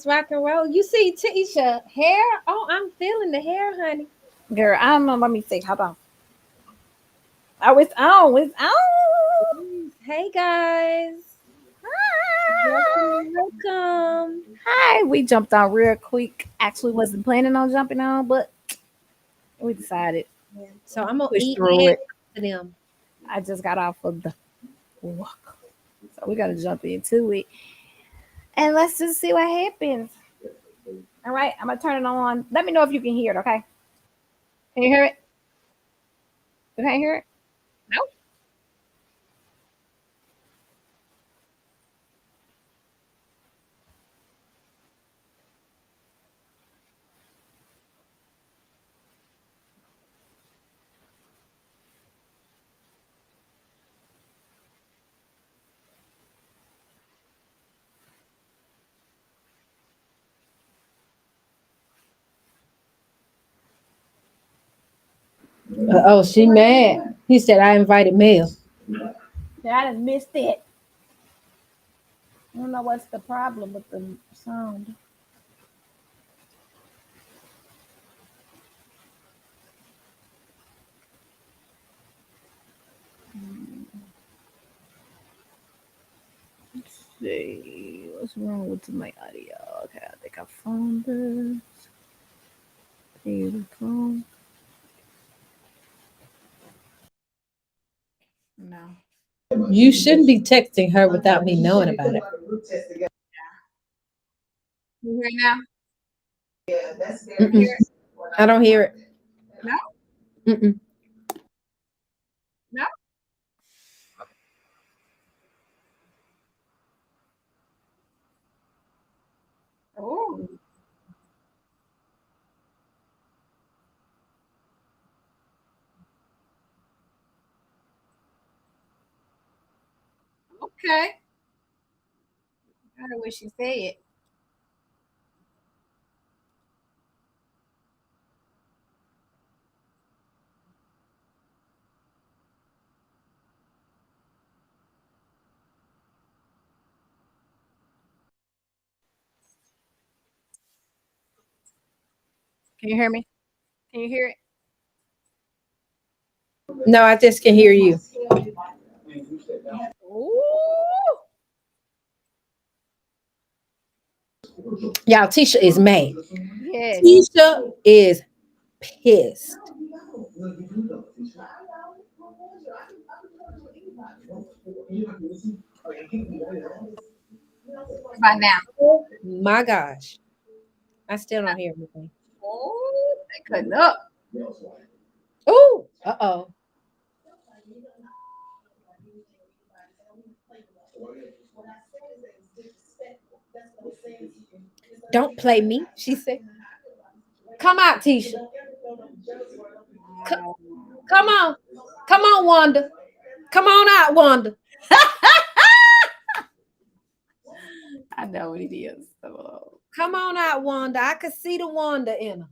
Let's rock and roll. You see Tisha hair? Oh, I'm feeling the hair, honey. Girl, I don't know. Let me see. Hold on. Oh, it's on. It's on. Hey guys. Welcome, welcome. Hi. We jumped on real quick. Actually, wasn't planning on jumping on, but we decided Yeah. So I'm gonna push eat through head it. to them. I just got off of the walk, so we gotta jump into it and let's just see what happens. All right, I'm gonna turn it on. Let me know if you can hear it. Okay? Can you hear it? You can't hear it? No. Oh, she mad. He said I invited Mel. Yeah, I just missed it. I don't know what's the problem with the sound. Let's see. What's wrong with my audio? Okay, I think I found it. Beautiful. No. You shouldn't be texting her without me knowing about it. You hear it now? Mm-mm. I don't hear it. No? Mm-mm. No? Oh, okay. I heard what she said. Can you hear me? Can you hear it? No, I just can hear you. Ooh. Y'all, Tisha is mad. Yes. Tisha is pissed. By now. My gosh. I still don't hear anything. Oh, they cutting up. Oh, uh-oh. Don't play me, she said. Come out, Tisha. C- come on. Come on, Wanda. Come on out, Wanda. I know what it is. So, Come on out, Wanda. I could see the Wanda in her.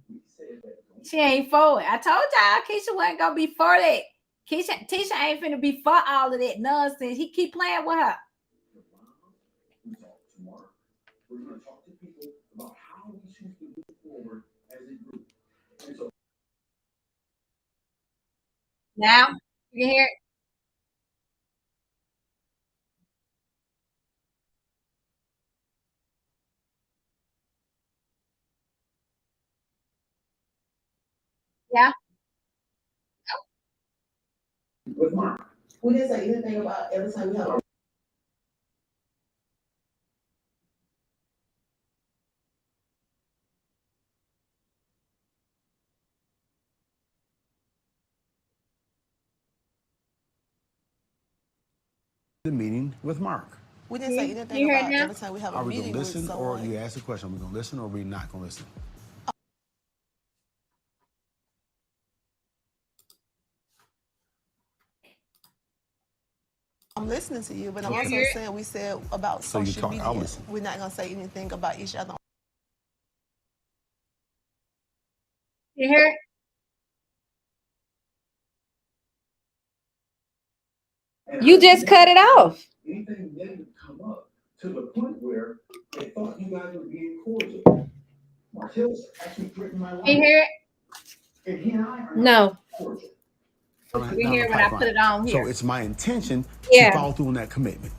she ain't for it. I told y'all Keisha wasn't gonna be for that. Tisha ain't finna be for all of that nonsense. He keep playing with her. Now you can hear it. Yeah. We didn't say anything about every time we have. The meeting with Mark. We didn't say Can anything you hear it about now? every time we have a Are we going meeting to with listen or someone. you ask the question? Are we going to listen or are we not going to listen? I'm listening to you, but I'm You also hear it? saying we said about So you social talk, I'll media. listen. We're not gonna say anything about each other. You hear it? You just cut it off. Anything negative come up, to the point where they thought you guys were being cordial. Martell's actually threatened my life. You hear it? And he and I are No. cordial. You hear it when I put it on here. So it's my intention Yeah. to follow through on that commitment.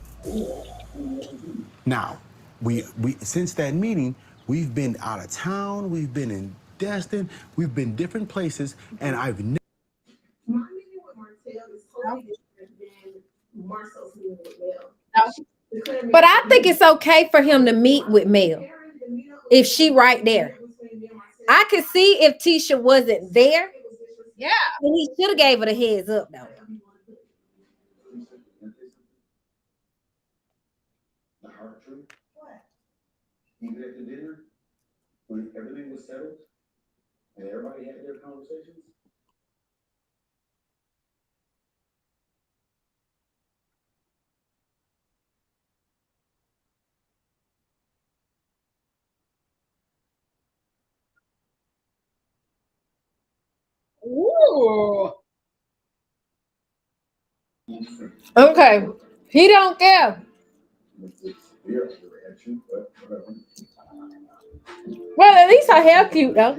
Now, we since that meeting, we've been out of town, we've been in Destin, we've been different places, and I've never. My meeting with Martell is totally different than Marcel's meeting with Mel. No. But I think it's okay for him to meet with Mel if she right there. I could see if Tisha wasn't there, Yeah. then he should have gave her the heads up though. The hard truth. What? Even at the dinner, when everything was settled and everybody had their conversations. Ooh. Okay. He don't care. Well, at least her hair cute though.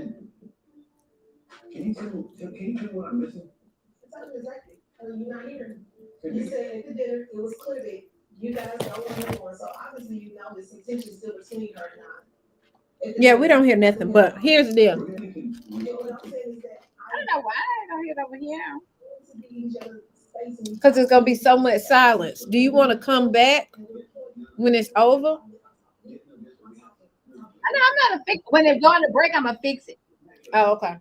Can you tell me what I'm missing? Exactly. You're not here. You said at the dinner, it was clear that you guys don't want to more. So obviously you know there's some tension still between her and I. Yeah, we don't hear nothing, but here's the deal. What I'm saying is that I don't know why I don't hear it over here. to be each other's space and Because there's gonna be so much silence. Do you want to come back when it's over? I know I'm not a fix. When they're going to break, I'm gonna fix it. Oh, okay.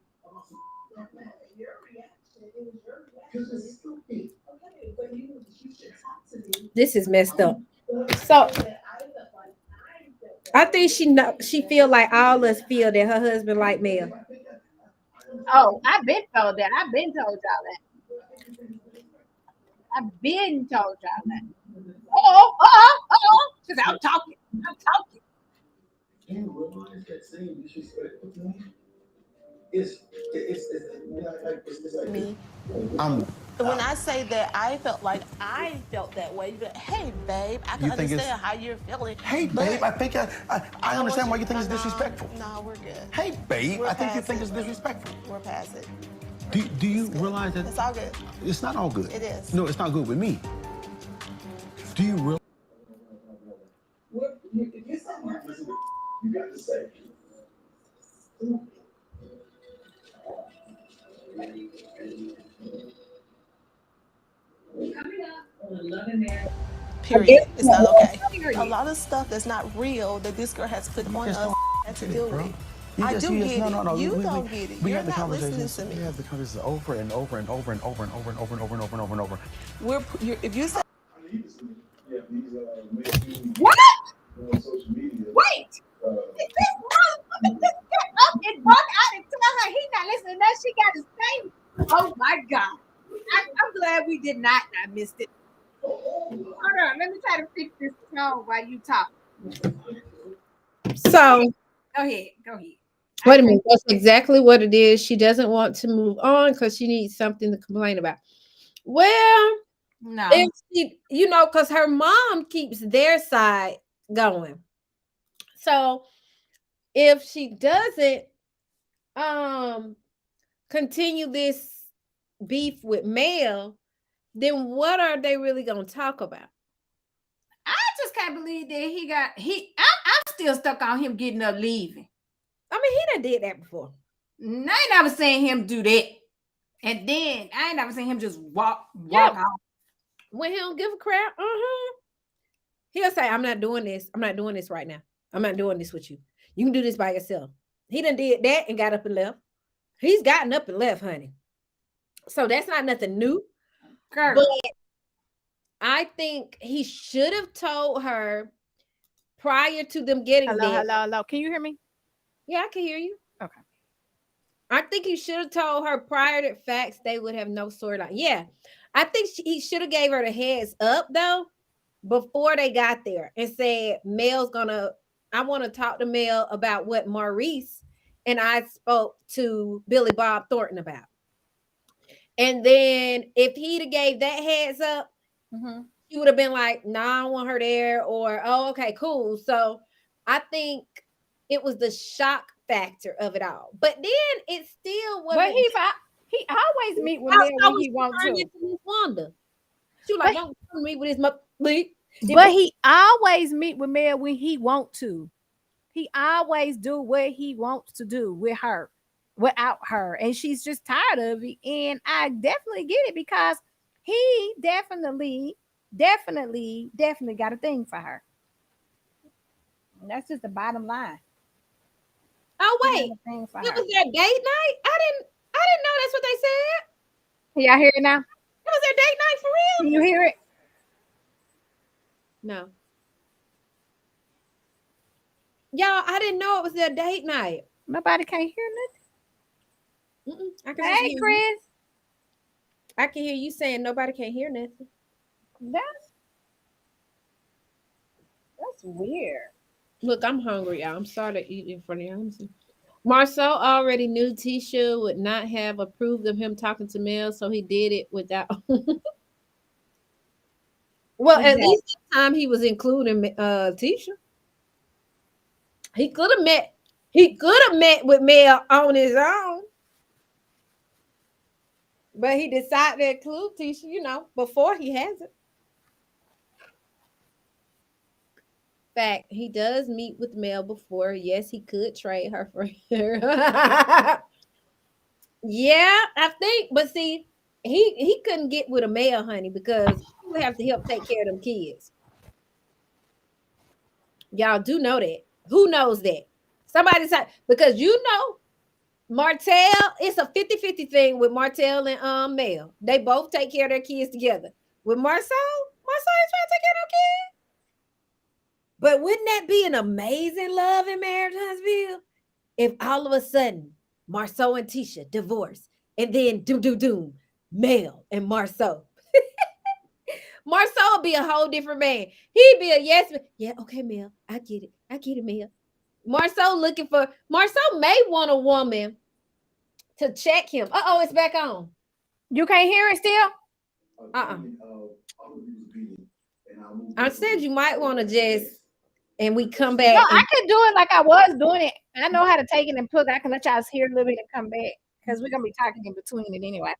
your reaction, it was your reaction. This is stupid. Okay, but you should talk to me. This is messed up. So I think she feel like all us feel that her husband like Mel. Oh, I've been told that. I've been told y'all that. I've been told y'all that. Because I'm talking. I'm talking. Do you realize that saying disrespectful to me is like Me. I'm. When I say that I felt that way, but hey, babe, I can You think it's- understand how you're feeling. Hey, but babe, I think I understand why you think it's no, disrespectful. No, we're good. Hey, babe, We're I think you past think it. it's disrespectful. We're past it. Do you realize that It's all good. it's not all good? It is. No, it's not good with me. Do you realize? if you say what you got to say. Period. It's not okay. Period. A lot of stuff that's not real that this girl has put on just us don't had to get it, deal bro. with. You I just- do you get just- no, it. no, You we- don't get it. We You're have the not listening conversations. to me. We have the conversations over and over and over and over and over and over and over and over and over and over and over. If you say What? On social media. Wait. Is this motherfucker just get up and walk out and tell her he's not listening to that? She got to say, oh my God. I'm glad we did not. I missed it. Hold on. Let me try to fix this tone while you talk. So Go ahead. Go ahead. wait a minute. That's exactly what it is. She doesn't want to move on because she needs something to complain about. Well, No. if she, because her mom keeps their side going. So if she doesn't continue this beef with Mel, then what are they really gonna talk about? I just can't believe that I'm still stuck on him getting up leaving. I mean, he done did that before. I ain't never seen him do that. And then I ain't never seen him just walk Yeah. off. When he don't give a crap, he'll say, I'm not doing this. I'm not doing this right now. I'm not doing this with you. You can do this by yourself. He done did that and got up and left. He's gotten up and left, honey. So that's not nothing new. Girl. But I think he should have told her prior to them getting there. Hello. Can you hear me? Yeah, I can hear you. Okay. I think he should have told her prior to facts they would have no storyline. Yeah. I think he should have gave her the heads up though before they got there and said I want to talk to Mel about what Maurice and I spoke to Billy Bob Thornton about. And then if he'd have gave that heads up, she she would have been like, nah, I don't want her there, or oh, okay, cool. So I think it was the shock factor of it all. But then it still But wasn't. he always meet with How Mel when was he she wants turned to. into Miss Wanda? She was But like, don't come to me with this bleep. but he always meet with Mel when he want to. He always do what he wants to do with her, without her, and she's just tired of it. And I definitely get it because he definitely got a thing for her. And that's just the bottom line. Oh He got wait, a thing for it her. was their date night. I didn't know that's what they said. Can y'all hear it now? It was their date night for Can real. you hear it? No, y'all, I didn't know it was their date night. Nobody can't hear I can nothing. just Hey, hear you. Chris. I can hear you saying nobody can't hear nothing. That's weird. Look, I'm hungry, y'all. I'm sorry to eat in front of y'all. Marcel already knew Tisha would not have approved of him talking to Mel, so he did it without. Well, at Exactly. least this time he was including Tisha. He could have met. He could have met with Mel on his own, but he decided to include Tisha. Before he has it. Fact, he does meet with Mel before. Yes, he could trade her for her. Yeah, I think, but see, he couldn't get with a male, honey, because he would have to help take care of them kids. Y'all do know that. Who knows that? Somebody said, because Martell, it's a 50-50 thing with Martell and Mel. They both take care of their kids together. With Marcel is trying to take care of their kids. But wouldn't that be an amazing love in marriage, Huntsville? If all of a sudden Marceau and Tisha divorce, and then doom, Mel and Marceau. Marceau would be a whole different man. He'd be a yes man. Yeah, okay, Mel. I get it, Mel. Marceau may want a woman to check him. Uh-oh, it's back on. You can't hear it still? Uh-uh. I said you might want to just, and we come No, back. I can do it like I was doing it. I know how to take it and put it. I can let y'all hear a little bit and come back because we're gonna be talking in between it anyway.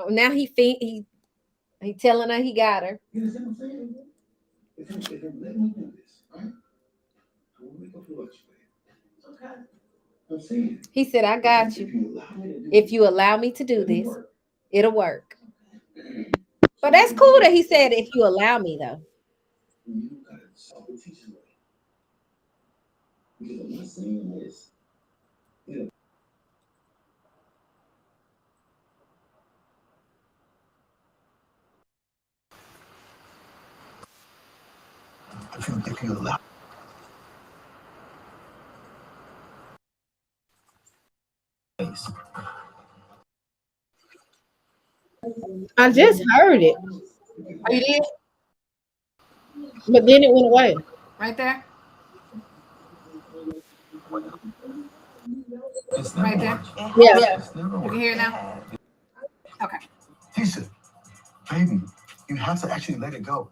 Now he telling her he got her. You understand what I'm saying? If him let me do this, right? I won't make up for what you. Okay. I'm saying. He said, I got you. If you allow me to do this, it'll work. But that's cool that he said, if you allow me, though. You gotta solve the teacher's way. Because I'm not saying this. If you allow. I just heard it. Are you there? But then it went away. Right there? It's Right never there? worked. Yeah. It's never You worked. can hear it now? Okay. Tisha, baby, you have to actually let it go.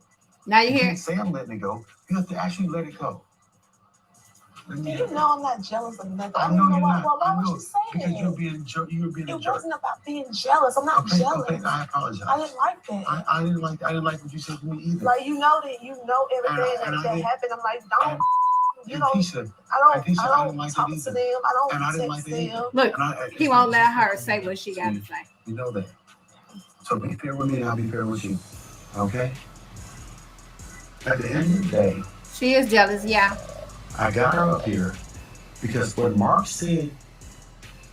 Now you You hear can't it? say I'm letting it go. You have to actually let it go. You know I'm not jealous of nothing. I I know don't know you're why. not. Well, why I would know. you say Because that? you're being a jerk. It wasn't about being jealous. I'm not jealous. Okay, I apologize. I didn't like that. I didn't like what you said to me either. Like you know everything that happened. I'm like, don't. Tisha, I Tisha, I don't didn't like talk it to either. them. I don't And I didn't text like it either. them. Look, he won't let her say what she got to say. You know that. So be fair with me and I'll be fair with you. Okay? At the end of the day, She is jealous, yeah. I got her up here because what Mark said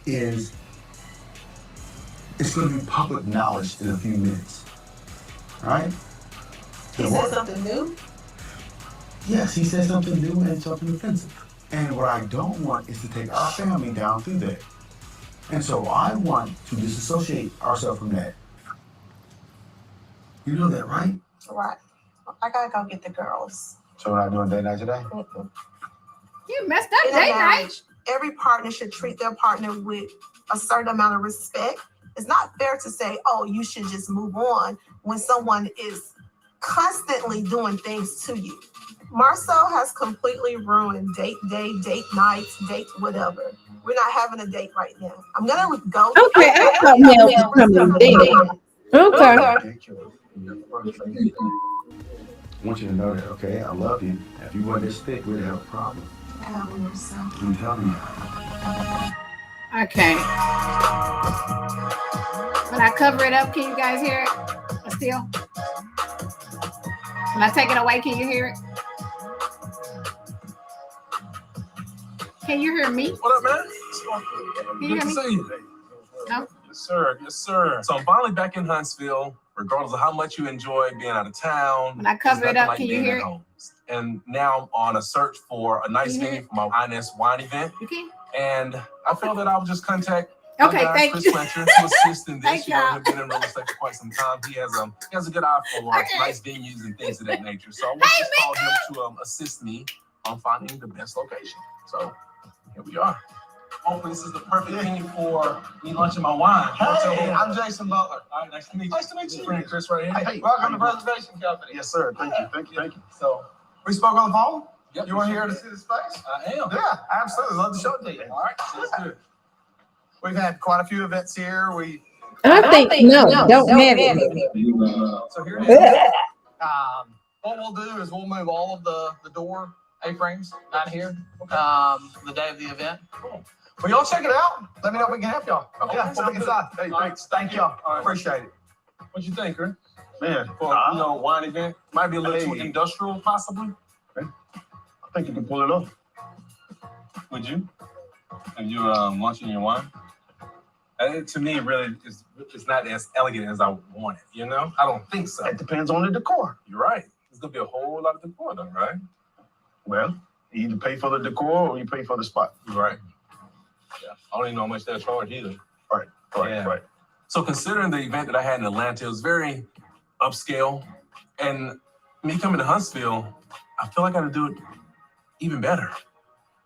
is it's going to be public knowledge in a few minutes. Right? He said something new. Yes, he said something new and something offensive. And what I don't want is to take our family down through that. And so I want to disassociate ourselves from that. You know that, right? Right. I gotta go get the girls. So we're not doing date night today? You messed up In a date night. marriage, every partner should treat their partner with a certain amount of respect. It's not fair to say, oh, you should just move on when someone is constantly doing things to you. Marcel has completely ruined date day, date nights, date whatever. We're not having a date right now. I'm gonna go. Okay, I thought Mel was coming there. Okay. I want you to know that, okay? I love you. If you weren't this thick, we'd have a problem. I'm telling you. Okay. When I cover it up, can you guys hear it? Still? When I take it away, can you hear it? Can you hear me? What up, man? Can you Good hear to me? see you. No? Yes, sir. Yes, sir. So I'm finally back in Huntsville, regardless of how much you enjoy being out of town. When I cover it up, can you hear it? Home. And now I'm on a search for a nice venue for my Inest Wine event. You can? And I felt that I would just contact Okay, guy, thank Chris you. Fletcher to assist in this. Thank You know, y'all. he's been in real estate for quite some time. He has a good eye for nice venues and things of that nature. So I want to call him to assist me on finding the best location. So here we are. Hopefully this is the perfect venue for me launching my wine. Hey, I'm Jason Butler. All right, nice to meet you. Nice to meet you. Friend Chris right here. Hey, welcome to Preservation Company. Yes, sir. Thank you. Thank you. So, We spoke on the phone. yep, You were here to see the space? I am. Yeah, absolutely. Love to show it to you. All right, sounds good. We've had quite a few events here. I think no, don't have it. So here it is. What we'll do is we'll move all of the door A-frames out here the day of the event. Cool. Well, y'all check it out. Let me know if we can help y'all. Okay, Yeah, we'll sounds be inside. Hey, All thanks. Thank y'all. All right. Appreciate it. What you think, Chris? Man, For wine event, might be a little too Hey. industrial, possibly. I think you can pull it off. Would you? If you launching your wine? To me, really, it's not as elegant as I want it. You know, I don't think so. It depends on the decor. You're right. There's gonna be a whole lot of decor, though, right? Well, you either pay for the decor or you pay for the spot. You're right. Yeah, I don't even know how much they'll charge either. Right, Yeah. right. So considering the event that I had in Atlanta, it was very upscale. And me coming to Huntsville, I feel like I gotta do it even better.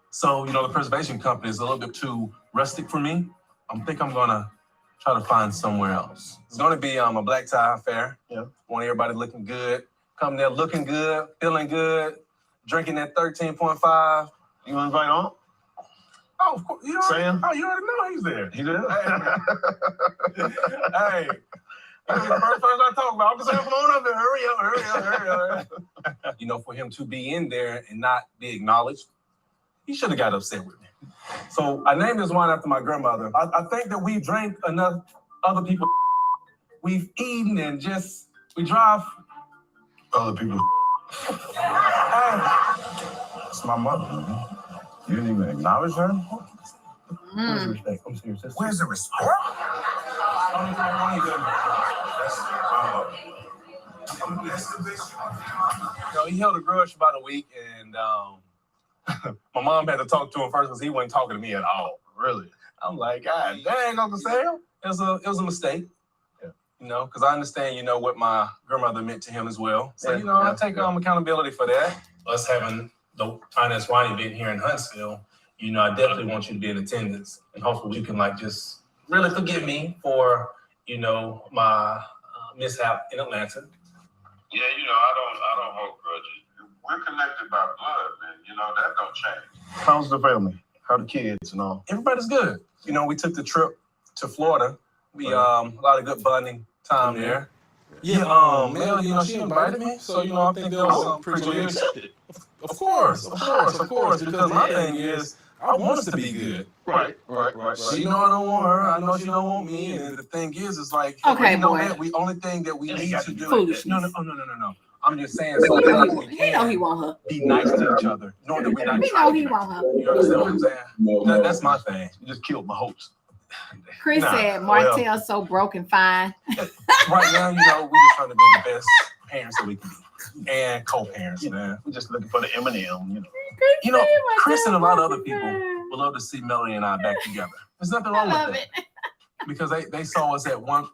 So, the preservation company is a little bit too rustic for me. I think I'm gonna try to find somewhere else. It's gonna be a black tie affair. Yeah. Want everybody looking good. Come there looking good, feeling good, drinking that 13.5. You want to invite on? Oh, of course. You already know he's there. He did. Hey, that's the first person I talk about. I'm just saying, come on up there. Hurry up. For him to be in there and not be acknowledged, he should have got upset with me. So I named this wine after my grandmother. I think that we drank enough other people. We've eaten and we drive. Other people. That's my mother, man. You didn't even acknowledge her? Where's the respect? I'm serious. Where's the respect? He held a grudge for about a week, and my mom had to talk to him first because he wasn't talking to me at all. Really? I'm like, God dang, Uncle Sam. It was a mistake. Yeah. Because I understand, what my grandmother meant to him as well. So, I take accountability for that. Us having the Inest Wine event here in Huntsville, I definitely want you to be in attendance. And hopefully you can just really forgive me for, my mishap in Atlanta. Yeah, I don't hold grudges. We're connected by blood, man. That don't change. How's the family? How the kids and all? Everybody's good. We took the trip to Florida. We a lot of good bonding time there. Yeah, Mel, she invited me, so I think that was pretty good. Of course, because my thing is, I want us to be good. Right. She know I don't want her. I know she don't want me. And the thing is like, Okay, we know boy. that the only thing that we need to do. Foolishness. No. I'm just saying so that we He know he can want her. be nice to each other, knowing that we're not He trying know to he be want nice. her. You understand what I'm saying? That's my thing. You just killed my hopes. Chris Nah, said Martell's so broken fine. Right now, we just trying to be the best parents that we can be. And co-parents, man. We're just looking for the M&M, Chris and a lot of other people would love to see Melody and I back together. There's nothing wrong I love with that. Because they saw us at one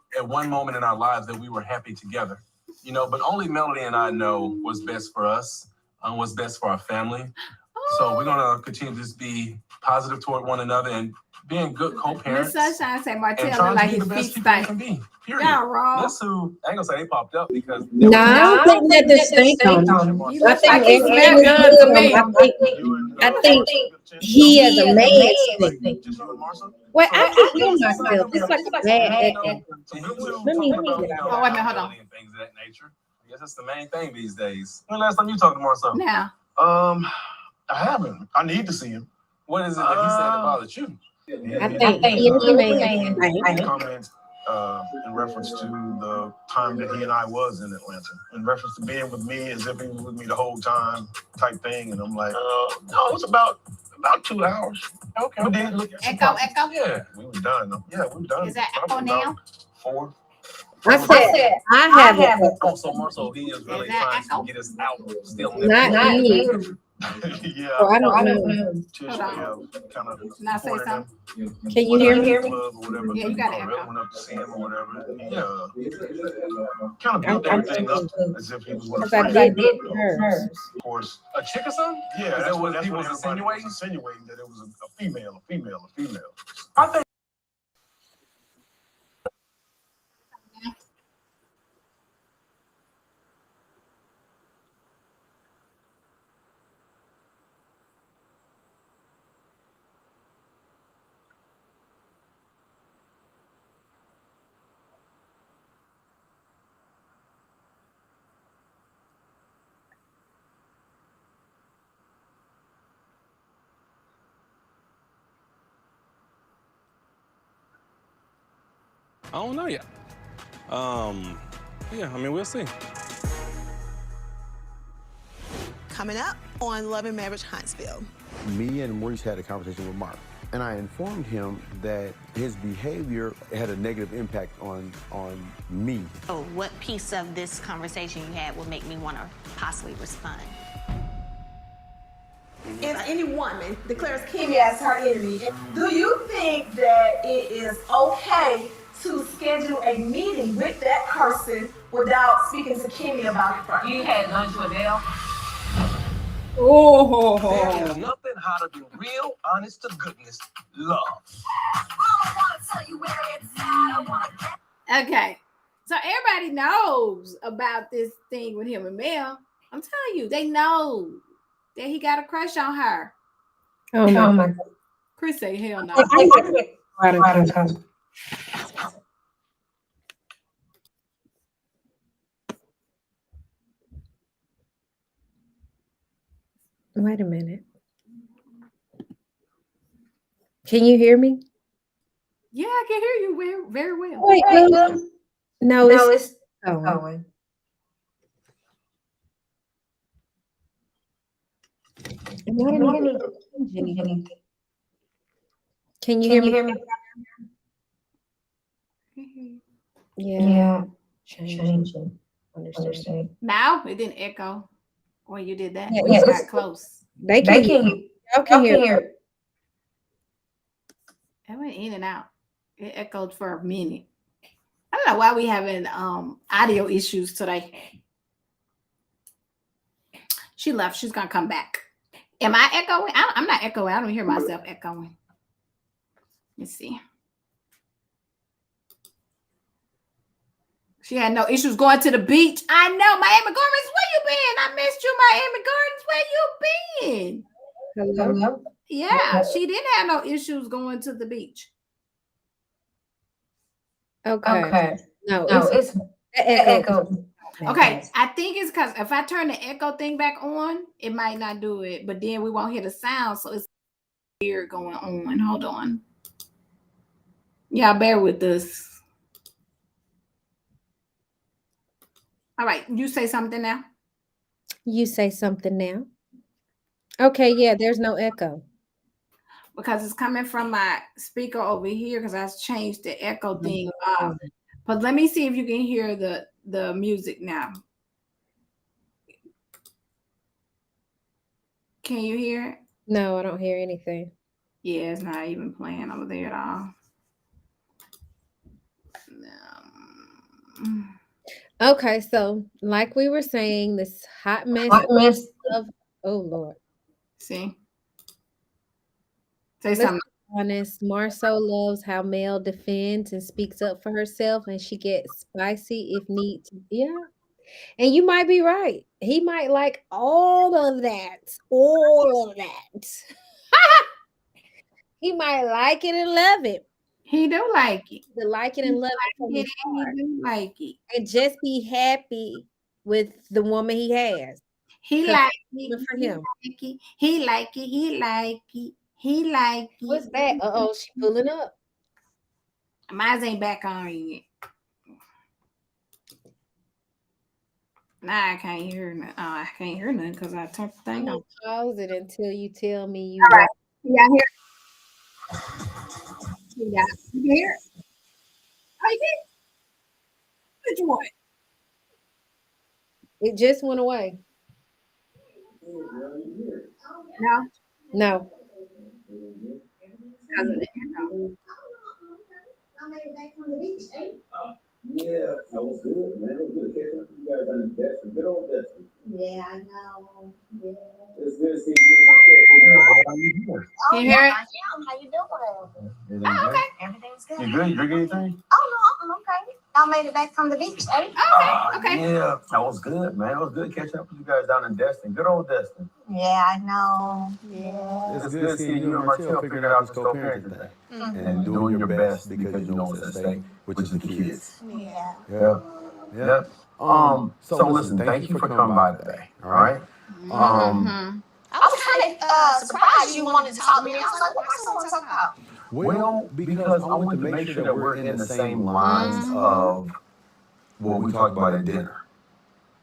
moment in our lives that we were happy together. But only Melody and I know what's best for us, what's best for our family. So we're gonna continue to just be positive toward one another and being good co-parents. Miss Sunshine say Martell And look trying like to be his the best feet people we stink. can be. Period. Y'all wrong. That's who I ain't gonna say they popped up because No, I don't think that the stink on him. He I looks think like he everything smell was good to good. me. I think he as a man stink. Wait, I can hear myself. It's like a bad echo. Let me get out. Oh, wait a minute, hold on. And things of that nature. I guess that's the main thing these days. When last time you talked to Marcel? Now, I haven't. I need to see him. What is it that he said that bothered you? I think he as a man stink. Comments in reference to the time that he and I was in Atlanta, in reference to being with me as if he was with me the whole time, type thing. And I'm like, no, it was about 2 hours. Okay. But then look, echo. Yeah. we were done. Yeah, we were done. Is that Probably echo about now? 4. I said I haven't. Oh, so Marcel, he is really Is that trying echo? to get us out still. Not you. Yeah. So I don't know. Tish, Hold on. yeah, kind of Now say cornered him. something. Can you hear me? Club or whatever. Yeah, you got an echo. Went up to see him or whatever. Kind of built everything up as if he was with a Because I friend. did hers. Of course. A chick or something? Yeah, Is that's that what he was everybody insinuating? was insinuating, that it was a female. I think I don't know yet. Yeah, I mean, we'll see. Coming up on Love and Marriage Huntsville. Me and Maurice had a conversation with Mark, and I informed him that his behavior had a negative impact on me. So what piece of this conversation you had would make me want to possibly respond? If any woman declares Kimmi as her enemy, do you think that it is okay to schedule a meeting with that person without speaking to Kimmi about it first? You had lunch with Dale? Oh, There is nothing hotter than real, honest to goodness love. okay. So everybody knows about this thing with him and Mel. I'm telling you, they know that he got a crush on her. Oh my God. Chris say hell no. Wait a minute. Can you hear me? Yeah, I can hear you very well. Wait, no, it's going. Can you hear me? Yeah. Changing. Understand. Now it didn't echo when you did that. Yeah, We got close. They can hear you. Y'all can hear. It went in and out. It echoed for a minute. I don't know why we having audio issues today. She left. She's gonna come back. Am I echoing? I'm not echoing. I don't hear myself echoing. Let's see. She had no issues going to the beach. I know. Miami Gardens, where you been? I missed you, Miami Gardens. Where you been? Hello? Yeah, she didn't have no issues going to the beach. Okay. No, it's echo. Okay, I think it's because if I turn the echo thing back on, it might not do it, but then we won't hear the sound, so it's weird going on. Hold on. Yeah, bear with us. All right, you say something now. You say something now. Okay, yeah, there's no echo. Because it's coming from my speaker over here because I changed the echo thing off. But let me see if you can hear the music now. Can you hear it? No, I don't hear anything. Yeah, it's not even playing over there at all. Okay, so like we were saying, this hot mess of oh Lord. See? Say Let's something. be honest. Marceau loves how Mel defends and speaks up for herself, and she gets spicy if need to. Yeah. And you might be right. He might like all of that. All of that. He might like it and love it. He do like it. The like it and love it from He his heart. do like it. And just be happy with the woman he has. He 'Cause like it's it. good for He him. like it. He like it. He like it. He like What's it. that? Uh-oh, she pulling up. Mine ain't back on yet. Nah, I can't hear nothing. Oh, I can't hear nothing because I turned the I'm thing gonna on. pause it until you tell me you All right. right. Y'all hear? Yeah. You can hear it? Oh, you did? Which one? It just went away. No. No. Because of the echo. Yeah, that was good, man. It was good catching up with you guys on Destin. Good old Destin. Yeah, I know. Yeah. It's good seeing you and my Can you hear it? How you doing? Oh, okay. Everything's good. You good? You drink anything? Oh, no, I'm okay. Y'all made it back from the beach, eh? Okay. Yeah, that was good, man. It was good catching up with you guys down in Destin. Good old Destin. Yeah, I know. Yeah. It's good seeing you and Martell figuring out this co-parenting thing and doing your best because you know what's at stake, which is the kids. Yeah. Yeah. So listen, thank you for coming by today. All right. I was kind of surprised you wanted to talk to me. I was like, what's someone talking about? Well, because I want to make sure that we're in the same lines of what we talked about at dinner.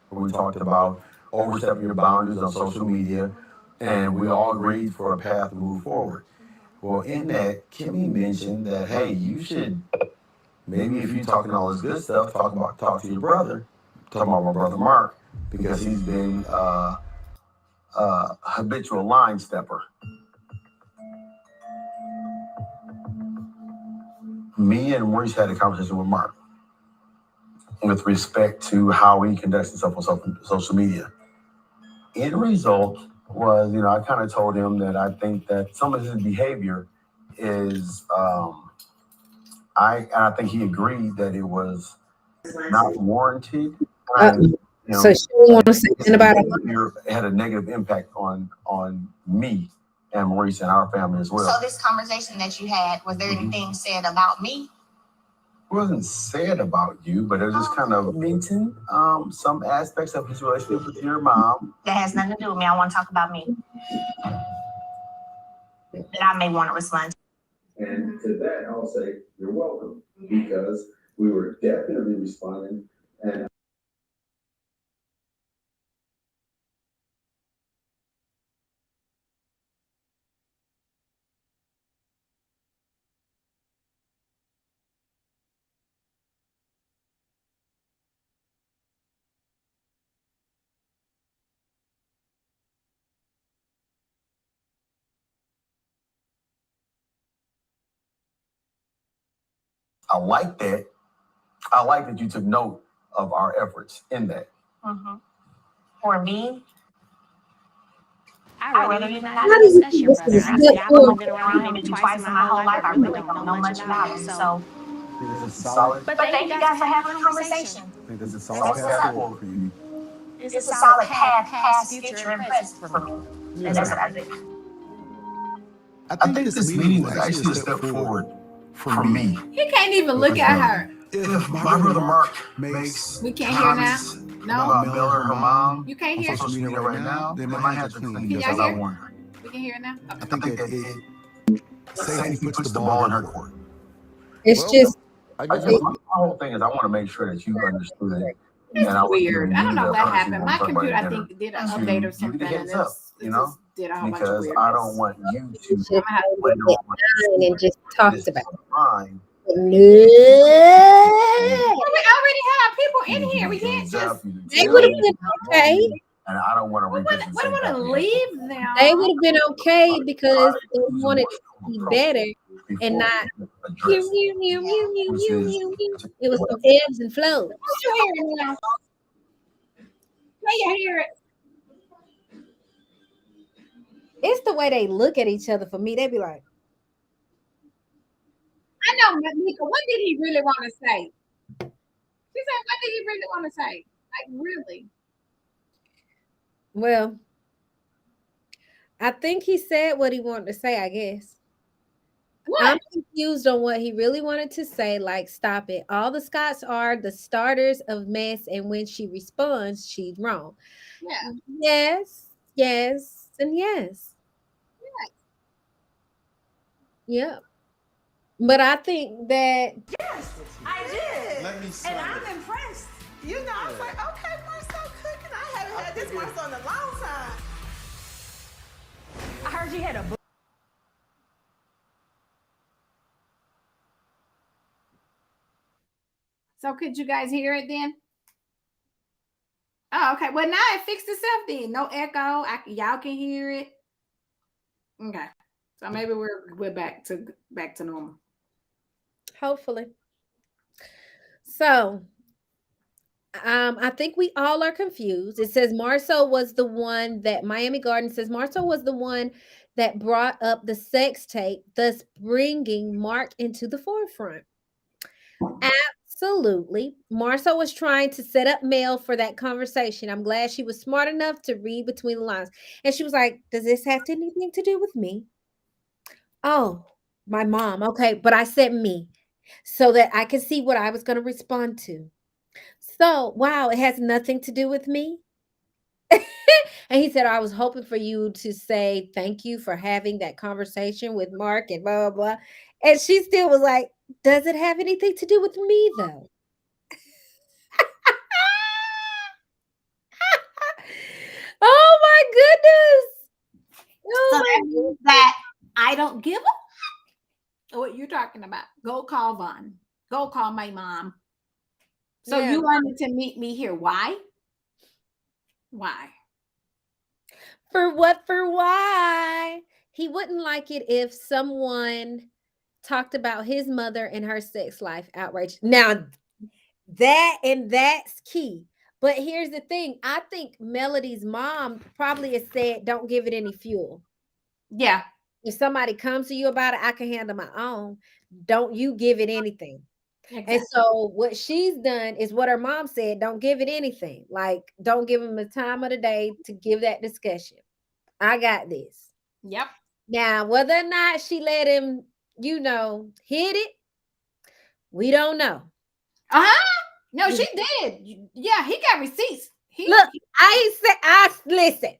We talked about overstepping your boundaries on social media, and we all agreed for a path to move forward. Well, in that, Kimmi mentioned that, hey, you should maybe if you're talking all this good stuff, talk to your brother, talking about my brother Mark, because he's been habitual line stepper. Me and Maurice had a conversation with Mark with respect to how he conducts himself on social media. End result was, I kind of told him that I think that some of his behavior is, I think he agreed that it was not warranted. So she don't want to say anything about it. It had a negative impact on me and Maurice and our family as well. So this conversation that you had, was there anything said about me? It wasn't said about you, but it was just kind of mentioned some aspects of his relationship with your mom. That has nothing to do with me. I want to talk about me. That I may want to respond to. And to that, I'll say, you're welcome, because we were definitely responding. And I like that. I like that you took note of our efforts in that. For me, I really really did did not not discuss your brother. This is I good said I've for only been around him maybe twice in my whole life. I really don't know much about him. So, This is solid. but but thank you guys for having a conversation. I think this is a solid path forward for you. it's a solid path, past, future, and present for me. And that's what I think. I I think this meeting was actually a step forward for me. He can't even look at her. If My brother Mark makes We can't hear now. comments No, about Mel or her mom you can't on hear. social media right now, they might have to clean Can y'all because I hear? warned her. We can hear now. I Okay. think that Safety puts the ball in her court. It's just My whole thing is I want to make sure that you understood it. It's And I was weird. giving I you don't know the what courtesy happened. when My we talked about computer, I dinner think, did an to update or give you something. the And heads up, it just did a whole bunch of because weirdness. I don't want you to should have went at 9 and just talked about it. fine. No. Well, we already have people in here. We can't just. They would have been okay. And I don't want to We revisit the same want to thing. leave them. They would have been okay because they wanted it to be better and not address it was some ebbs and flows. You hear it now. Can you hear it? It's the way they look at each other for me. They be like, I know, Mika. What did he really want to say? She said, "What did he really want to say? Like, really?" well, I think he said what he wanted to say, I guess. I'm What? confused on what he really wanted to say. Like, stop it. All the Scots are the starters of mess, and when she responds, she's wrong. Yeah. Yes, yes, and yes. Yeah. But I think that I did. Let me And I'm impressed. You know, I was like, okay, Marcel cooking. I haven't had this Marcel in a long time. I heard you had a book. So could you guys hear it then? Oh, okay. Well, now it fixed itself then. No echo. Y'all can hear it. Okay. So maybe we're back to normal. hopefully. So I think we all are confused. It says Marcel was the one that Miami Garden says Marcel was the one that brought up the sex tape, thus bringing Mark into the forefront. Absolutely. Marcel was trying to set up Mel for that conversation. I'm glad she was smart enough to read between the lines. And she was like, does this have anything to do with me? Oh, my mom. Okay. But I said me so that I could see what I was going to respond to. So, wow, it has nothing to do with me. And he said, I was hoping for you to say thank you for having that conversation with Mark and blah, blah, blah. And she still was like, does it have anything to do with me, though? Oh my goodness. Oh So my that means that I don't give a what you're talking about. Go call Vaughn. Go call my mom. So Yeah. you wanted to meet me here. Why? Why? For what? For why? He wouldn't like it if someone talked about his mother and her sex life. Outrage. Now, that's key. But here's the thing. I think Melody's mom probably has said, don't give it any fuel. Yeah. If somebody comes to you about it, I can handle my own. Don't you give it anything. Exactly. And so what she's done is what her mom said, don't give it anything. Like, don't give him the time of the day to give that discussion. I got this. Yep. Now, whether or not she let him, hit it, we don't know. Uh-huh. No, she did. Yeah, he got receipts. Look, I listen.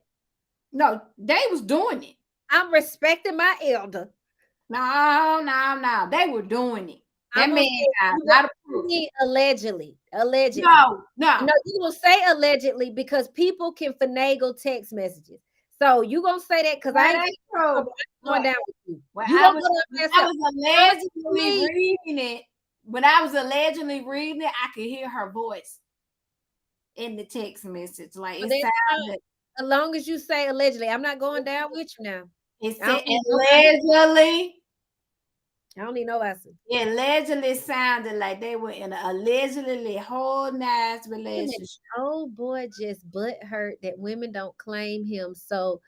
No, they was doing it. I'm respecting my elder. No. They were doing it. That man got a lot of proof. Allegedly. No. You gonna say allegedly because people can finagle text messages. So you gonna say that because I ain't going down with you. I was allegedly reading it. When I was allegedly reading it, I could hear her voice in the text message. Like it sounded. As long as you say allegedly, I'm not going down with you now. It said allegedly. I don't need no lesson. It allegedly sounded like they were in an allegedly whole nice relationship. Oh boy, just butt hurt that women don't claim him. So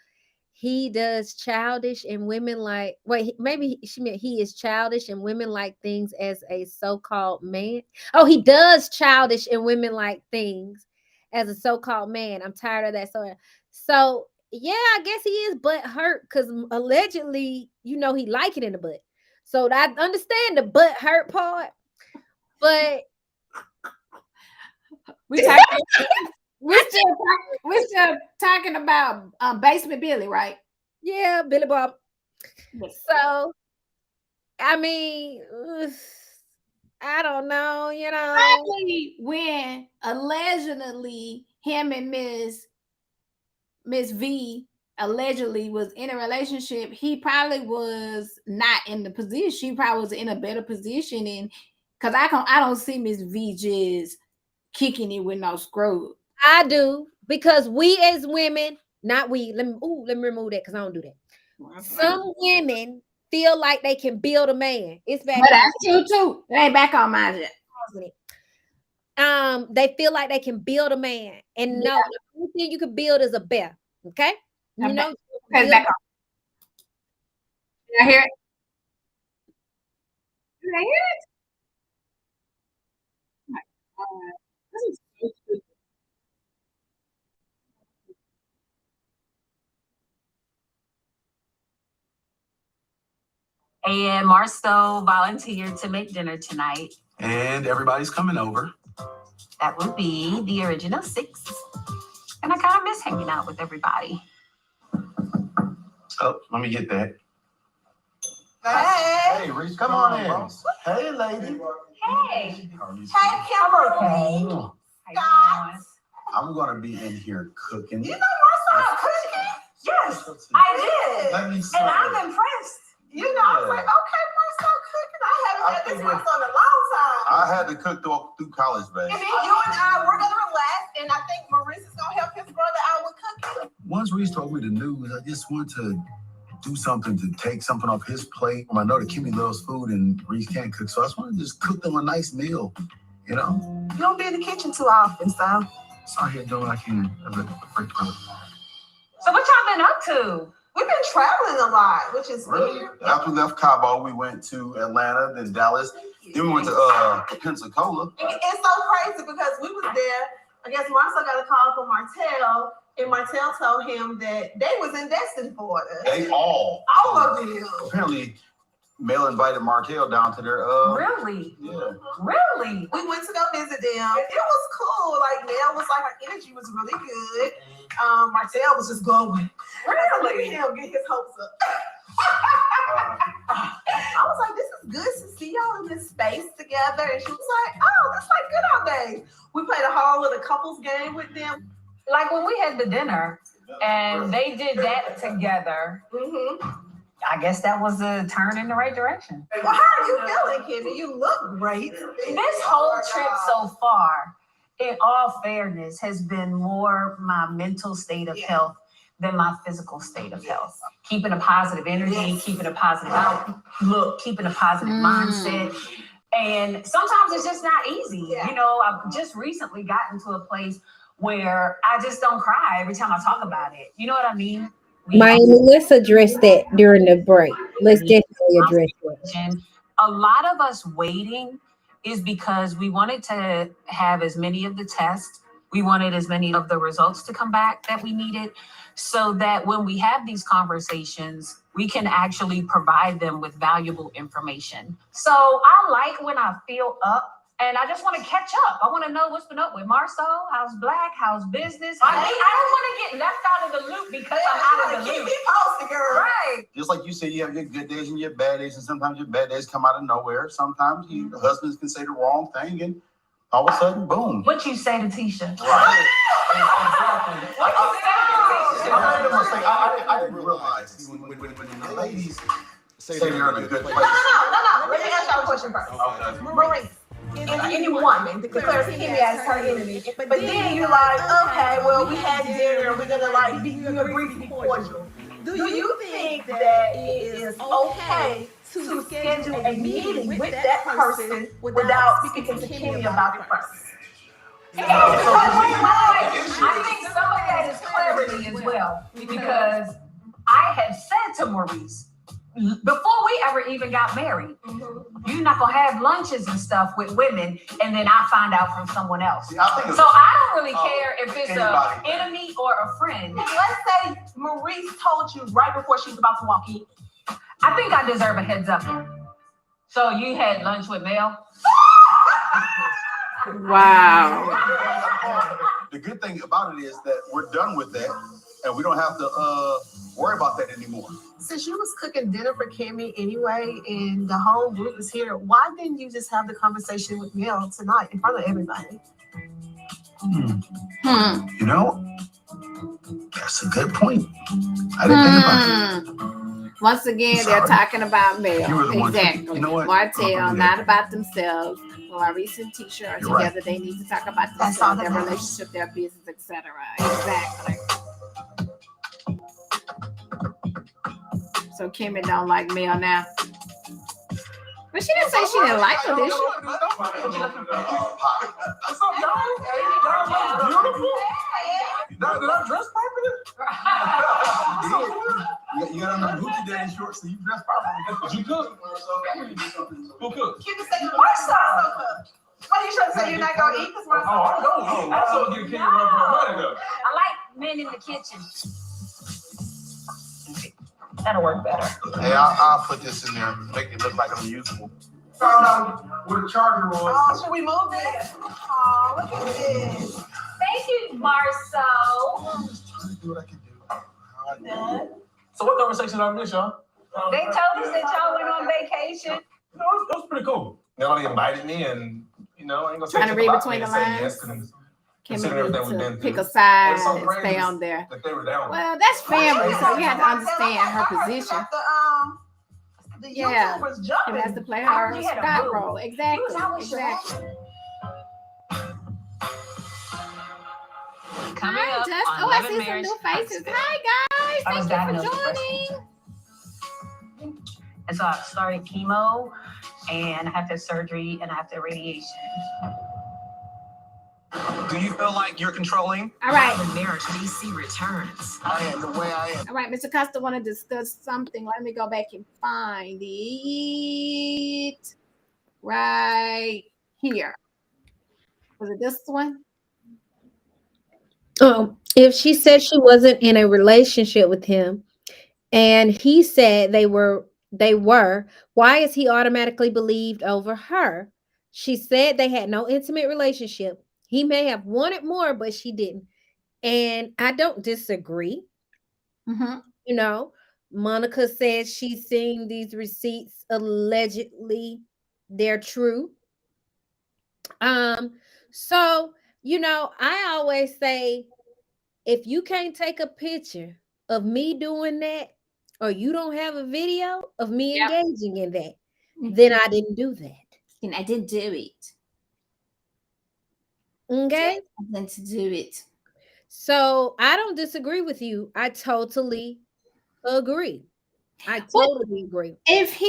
he does childish and women like maybe she meant he is childish and women like things as a so-called man. Oh, he does childish and women like things as a so-called man. I'm tired of that. So yeah, I guess he is butt hurt because allegedly, he like it in the butt. So I understand the butt hurt part, but we're still talking about Basement Billy, right? Yeah, Billy Bob. So, I mean, I don't know, Probably when allegedly him and Miss V allegedly was in a relationship, he probably was not in the position. She probably was in a better position, and because I don't see Miss V just kicking it with no scrub. I do, because we as women, not we. Let me remove that because I don't do that. Some women feel like they can build a man. It's back. But that's true too. It ain't back on my jet. They feel like they can build a man, and no, the only thing you can build is a bear. Okay, back on. Did I hear it? Did I hear it? Oh my God. This is so stupid. And Marceau volunteered to make dinner tonight. And everybody's coming over. That would be the original 6. And I kind of miss hanging out with everybody. Oh, let me get that. Hey. Hey, Reese, come on in. Hey, lady. Hey. Hey, I'm Kimberly. okay. How you I'm gonna be in here cooking. You know Marcel cooking? Yes, I did. Let me And I'm impressed. You know, I was like, okay, Marcel cooking. I haven't had this house on a long time. I had to cook through college, babe. And then you and I, we're gonna relax, and I think Maurice is gonna help his brother out with cooking. Once Reese told me the news, I just want to do something to take something off his plate. I know that Kimmi loves food and Reese can't cook, so I just want to just cook them a nice meal, you know? You don't be in the kitchen too often, so. So I'm here doing what I can. So what y'all been up to? We've been traveling a lot, which is Really? weird. After we left Cabo, we went to Atlanta, then Dallas, then we went to Pensacola. It's so crazy because we was there. I guess Marcel got a call from Martell, and Martell told him that they was in Destin, Florida. They all of them. apparently Mel invited Martell down to their Really? yeah. Really? We went to go visit them. It was cool. Like Mel was like, her energy was really good. Martell was just glowing. Really? He'll get his hopes up. I was like, this is good to see y'all in this space together. And she was like, oh, that's like good old days. We played a whole little couples game with them. Like when we had the dinner and they did that together, I guess that was a turn in the right direction. Well, how are you feeling, Kimmi? You look great. This whole trip so far, in all fairness, has been more my mental state of health than my physical state of health. Keeping a positive energy, keeping a positive outlook, keeping a positive mindset. And sometimes it's just not easy. You know, I've just recently gotten to a place where I just don't cry every time I talk about it. You know what I mean? Miami, let's address that during the break. Let's definitely address that. A lot of us waiting is because we wanted to have as many of the tests, we wanted as many of the results to come back that we needed, so that when we have these conversations, we can actually provide them with valuable information. So I like when I feel up. And I just want to catch up. I want to know what's been up with Marceau, how's Black, how's business. I don't want to get left out of the loop because I'm out of the loop. Keep posted, girl. Right. Just like you said, you have your good days and your bad days, and sometimes your bad days come out of nowhere. Sometimes the husbands can say the wrong thing, and all of a sudden, boom. What you say to Tisha? Right. What you say to Tisha? I didn't realize when the ladies say they're in a good place. No. Let me ask y'all a question first. Okay. Maurice. Any woman declares Kimmi as her enemy, but then you're like, okay, well, we had dinner, we're gonna like be briefly cordial. Do you think that it is okay to schedule a meeting with that person without speaking to Kimmi about it first? I think some of that is clarity as well, because I had said to Maurice, before we ever even got married, you're not gonna have lunches and stuff with women, and then I find out from someone else. So I don't really care if it's an enemy or a friend. Let's say Maurice told you right before she was about to walk in. I think I deserve a heads up. So you had lunch with Mel? Wow. The good thing about it is that we're done with that, and we don't have to worry about that anymore. Since you was cooking dinner for Kimmi anyway, and the whole group is here, why didn't you just have the conversation with Mel tonight in front of everybody? You know, that's a good point. I didn't think about it. Once again, they're talking about Mel. You were the one- Exactly. you know what? Martell, not about themselves. Well, our recent teacher are You're right. together. They need to talk about That's all themselves, their that relationship, their business, etc. Exactly. So Kimmi don't like Mel now. But she didn't say she didn't like her, did she? Did I dress properly? You got on the Gucci daddy shorts, so you dress You cook? Who cooked? Kimmi said Marcel. Why you trying to say you're not gonna eat? Because Marcel. Oh, I don't eat. I'm so give Kimmi run for her money though. I like men in the kitchen. That'll work better. Hey, I'll put this in there. Make it look like I'm usable. Found out where the charger was. Oh, should we move it? Oh, look at this. Thank you, Marcel. Do what I can do. So what conversation did I miss, y'all? They told us that y'all went on vacation. You know, it was pretty cool. Nobody invited me, and you know, I ain't gonna say Trying to shit read about between me the and say lines. yes, 'cause Kimmi considering everything we've needs been to through. pick a side It's so and crazy stay on there. that they were down. Well, that's family, so you have to understand her position. The Yeah. YouTubers She jumping. has to play I heard her you had a Scott boo. role. Exactly. You was out with Exactly. Coming Hi, up Just. on Oh, I Love and see some Marriage new faces. Huntsville. Hi, guys. I was Thank you diagnosed with for breast joining. cancer. And so I started chemo, and I have to have surgery, and I have to have radiation. Do you feel like you're controlling? All right. Love and Marriage DC returns. I am the way I am. All right, Mr. Custer want to discuss something. Let me go back and find it right here. Was it this one? If she said she wasn't in a relationship with him and he said they were, why is he automatically believed over her? She said they had no intimate relationship. He may have wanted more, but she didn't. And I don't disagree. Mm-hmm. You know, Monica said she's seen these receipts, allegedly they're true. So I always say, if you can't take a picture of me doing that, or you don't have a video of me Yep. engaging in that, then I didn't do that. And I didn't do it. Okay. I didn't do it. So I don't disagree with you. I totally agree. I totally agree. If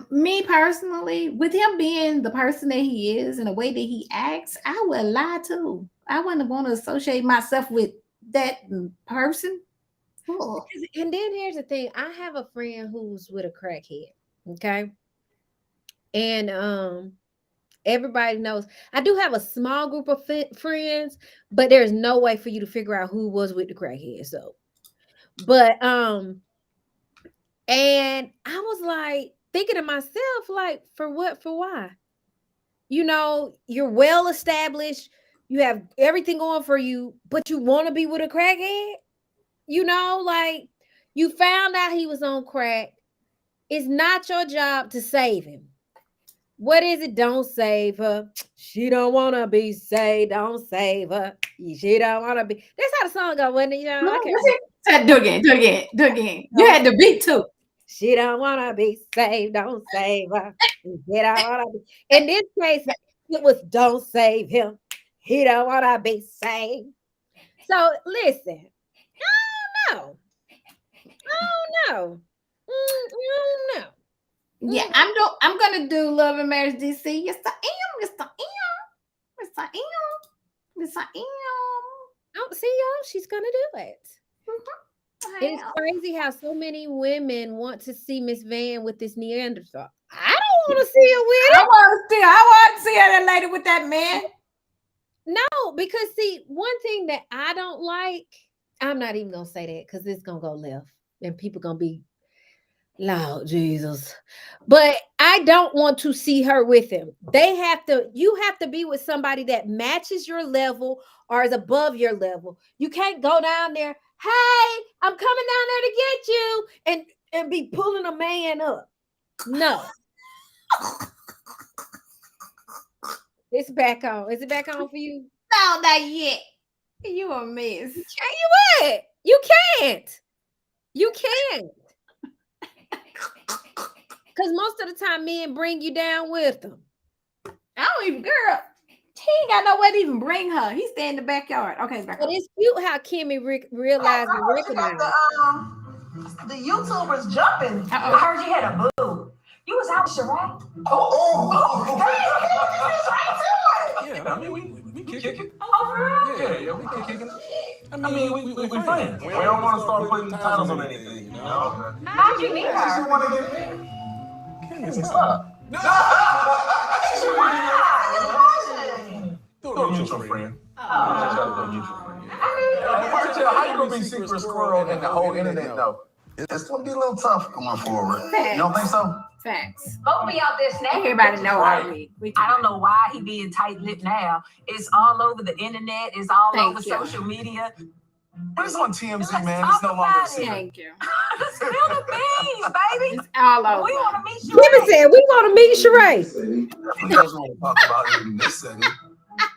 me personally, with him being the person that he is and the way that he acts, I would lie too. I wouldn't want to associate myself with that person. Oh. And then here's the thing. I have a friend who's with a crackhead. Okay. And everybody knows I do have a small group of friends, but there's no way for you to figure out who was with the crackhead. So, but and I was like thinking to myself, like, for what? For why? You're well established, you have everything going for you, but you want to be with a crackhead? Like, you found out he was on crack. It's not your job to save him. What is it? Don't save her. She don't want to be saved. Don't save her. She don't want to be. That's how the song goes, wasn't it? Do it again. You had the beat too. She don't want to be saved. Don't save her. She don't want to be. In this case, it was don't save him. He don't want to be saved. So listen, I don't know. Yeah, I'm gonna do Love and Marriage DC. Yes, I am. Oh, see y'all, she's gonna do it. It's crazy how so many women want to see Miss Van with this Neanderthal. I don't want to see her with it. I want to see that lady with that man. No, because see, one thing that I don't like, I'm not even gonna say that because it's gonna go left and people gonna be loud, Jesus. But I don't want to see her with him. You have to be with somebody that matches your level or is above your level. You can't go down there, hey, I'm coming down there to get you, and be pulling a man up. No. It's back on. Is it back on for you? No, not yet. You a mess. You can't. Because most of the time men bring you down with them. I don't even, girl. He ain't got nowhere to even bring her. He stay in the backyard. Okay, it's back. But it's cute how Kimmi realized and recognized. The YouTubers jumping. I heard you had a boo. You was out with Sheree. Yeah, I mean, we kick it. Oh, Yeah, we kick it. I mean, we friends. We don't want to start putting titles on anything, you know? how'd you meet her? Kimmi, stop. Through a mutual friend. Martell, how you gonna be secret squirrel and the whole internet know? It's gonna be a little tough going forward. You don't think so? Facts. Both be out there snapping. Everybody know already. I don't know why he being tight-lipped now. It's all over the internet. It's all Thank over you. social media. But it's on TMZ, man. It's no longer a secret. Thank you. Spill the beans, baby. It's all over. We want to meet you. Kimmi said we want to meet Sheree. If you guys want to talk about it in this setting,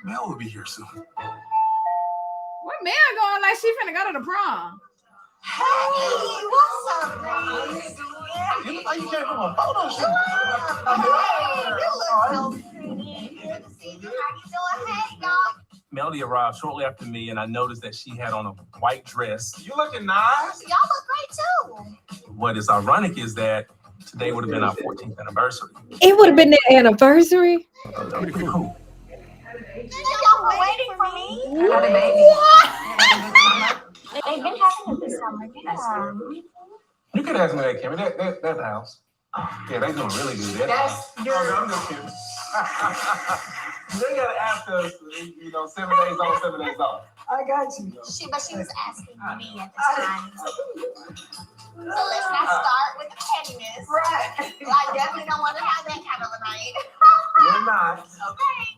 Mel will be here soon. Where Mel going like she finna go to the prom? Hey, what's up, ladies? You look like you came from a photo shoot. Hey, you look so pretty. Good to see you. How you doing? Hey, y'all. Melody arrived shortly after me, and I noticed that she had on a white dress. You looking nice. Y'all look great, too. What is ironic is that today would have been our 14th anniversary. It would have been their anniversary. Pretty cool. Y'all were waiting for me. Had a baby. They've been having it this summer. Yeah. You could ask me that, Kimmi. That the house. Yeah, they doing really good. That's your. I'm just kidding. They gotta ask us, 7 days on, 7 days off. I got you. But she was asking me at the time. So let's not start with the pettiness. Right. I definitely don't want to have that kind of a night. You're not. Okay.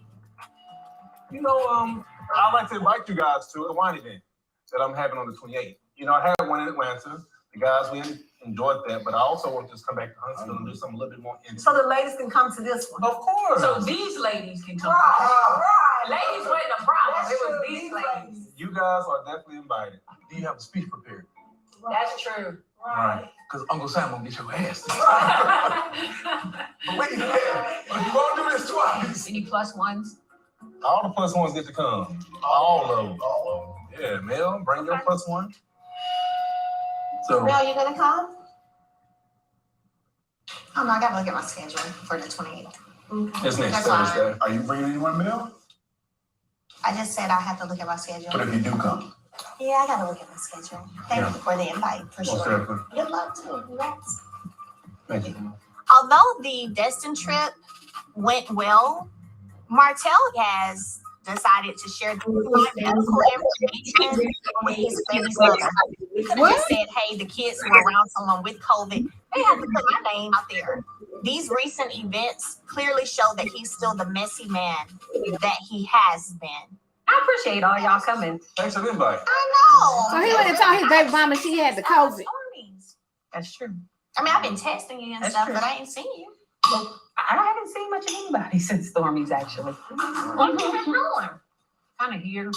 I'd like to invite you guys to a wine event that I'm having on the 28th. I had one in Atlanta. The guys, we enjoyed that, but I also want to just come back to Huntsville and do something a little bit more intimate. So the ladies can come to this one. Of course. So these ladies can come. Right. Ladies wasn't a problem. It was these ladies. You guys are definitely invited. Do you have a speech prepared? That's true. Right. Because Uncle Sam gonna get your ass. But wait a minute. You won't do this twice. Any plus ones? All the plus ones get to come. All of them. Yeah, Mel, bring your plus one. So, Mel, you gonna come? Oh no, I gotta look at my schedule for the 28th. it's next That's fine. Thursday. Are you bringing anyone, Mel? I just said I have to look at my schedule. But if you do come, Yeah, I gotta look at my schedule. Thank you for the invite, for Most sure. definitely. Good luck too. Congrats. Thank you. Although the Destin trip went well, Martell has decided to share the medical information with his baby's mother. We could have just said, hey, the kids were around someone with COVID. They have to put my name out there. These recent events clearly show that he's still the messy man that he has been. I appreciate all y'all coming. Thanks for the invite. I So know. he went and told his baby mama she had the COVID. That's true. I mean, I've been texting you and That's stuff, true. but I ain't seen you. I haven't seen much of anybody since Stormi's actually. What have you been doing? Kind of here in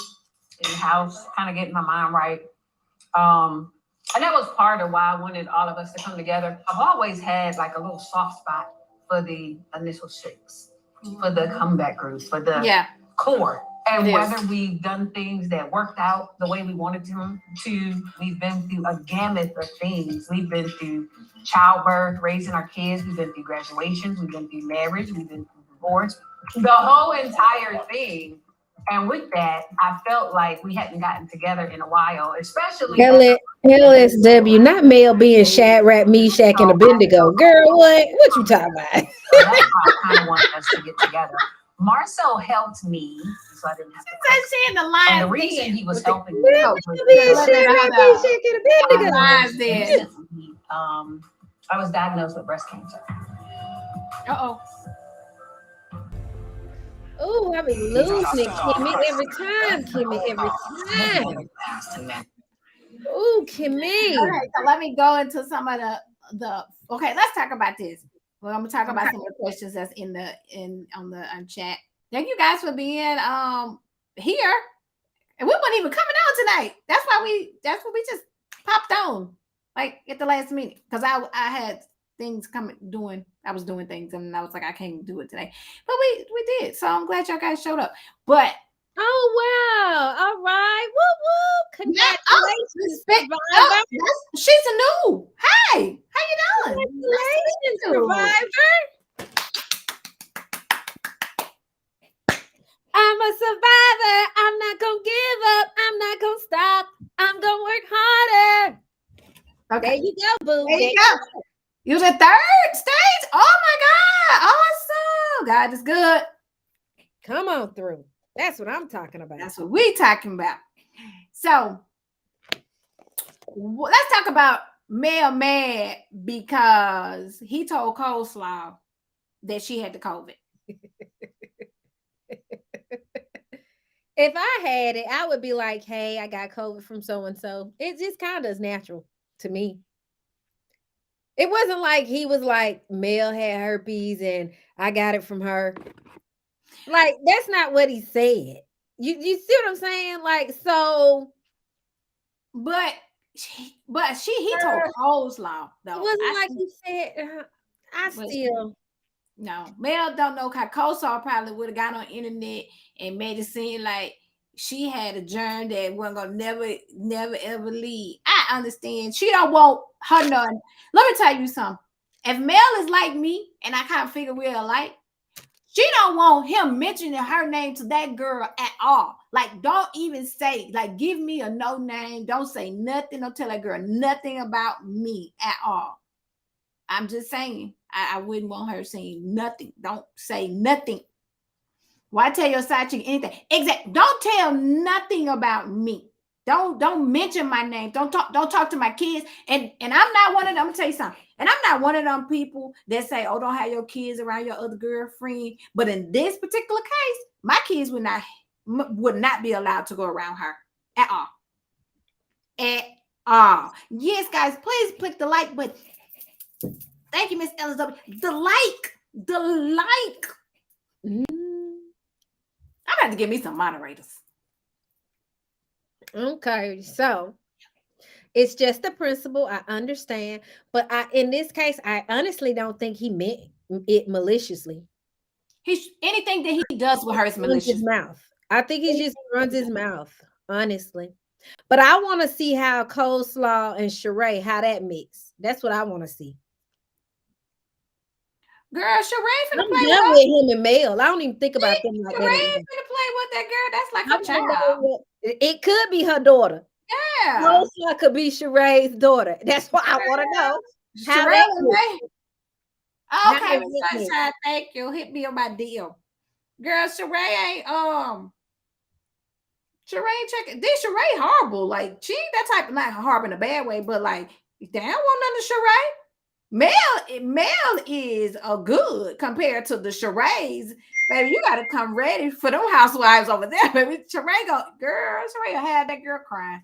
the house, kind of getting my mind right. And that was part of why I wanted all of us to come together. I've always had like a little soft spot for the initial six, for the comeback group, for the core. And It is. whether we've done things that worked out the way we wanted to, we've been through a gamut of things. We've been through childbirth, raising our kids. We've been through graduations. We've been through marriage. We've been through divorce. The whole entire thing. And with that, I felt like we hadn't gotten together in a while, especially. LSW, not Mel being Shadrach, Meshach, and Abednego. Girl, what? What you talking about? So that's why I kind of wanted us to get together. Marcel helped me, so I didn't have to. Said she in the line. And the reason he was helping me Mel was being because Shadrach, Meshach, and Abednego. Lies there. I was diagnosed with breast cancer. Uh-oh. Oh, I be losing it, Kimmi, every time, Kimmi, every time. Oh, Kimmi. All right, so let me go into some of the okay, let's talk about this. Well, I'm gonna talk about some of the questions that's on the chat. Thank you guys for being here. And we weren't even coming on tonight. That's what we just popped on like at the last minute. Because I had things I was doing things and I was like, I can't do it today. But we did. So I'm glad y'all guys showed up. But oh wow. All right. Woo woo. Congratulations. She's a new. Hey, how you doing? Congratulations, Survivor. I'm a survivor. I'm not gonna give up. I'm not gonna stop. I'm gonna work harder. Okay. There you go, boo. There you go. You was at third stage. Oh my God. Awesome. God is good. Come on through. That's what I'm talking about. That's what we talking about. So let's talk about Mel mad because he told Coleslaw that she had the COVID. If I had it, I would be like, hey, I got COVID from so-and-so. It just kind of is natural to me. It wasn't like he was like, Mel had herpes and I got it from her. Like, that's not what he said. You see what I'm saying? Like, so. But he told Coleslaw, though. It wasn't like he said, I still. No, Mel don't know how Coleslaw probably would have got on the internet and made it seem like she had a germ that wasn't gonna never ever leave. I understand. She don't want her none. Let me tell you something. If Mel is like me, and I kind of figure we're alike, she don't want him mentioning her name to that girl at all. Like, don't even say, like, give me a no name. Don't say nothing. Don't tell that girl nothing about me at all. I'm just saying, I wouldn't want her saying nothing. Don't say nothing. Why tell your side chick anything? Exactly. Don't tell nothing about me. Don't mention my name. Don't talk to my kids. And I'm not one of them. I'm gonna tell you something. And I'm not one of them people that say, oh, don't have your kids around your other girlfriend. But in this particular case, my kids would not be allowed to go around her at all. At all. Yes, guys, please click the like button. Thank you, Miss Elizabeth. The like. I'm gonna have to give me some moderators. Okay, so it's just the principle. I understand, but in this case, I honestly don't think he meant it maliciously. Anything that he does with her is malicious. His mouth. I think he just runs his mouth, honestly. But I want to see how Coleslaw and Sheree, how that mix. That's what I want to see. Girl, Sheree finna play with him and Mel. I don't even think about them like that. Sheree finna play with that girl. That's like her child. It could be her daughter. Yeah. Coleslaw could be Sheree's daughter. That's what I want to know. Sheree. Okay, Miss Sunshine, thank you. Hit me on my deal. Girl, Sheree ain't checking. This Sheree horrible. Like, she ain't that type of, not horrible in a bad way, but like, they don't want none of Sheree. Mel is a good compared to the Sherees. Baby, you gotta come ready for them housewives over there, baby. Sheree will have that girl crying.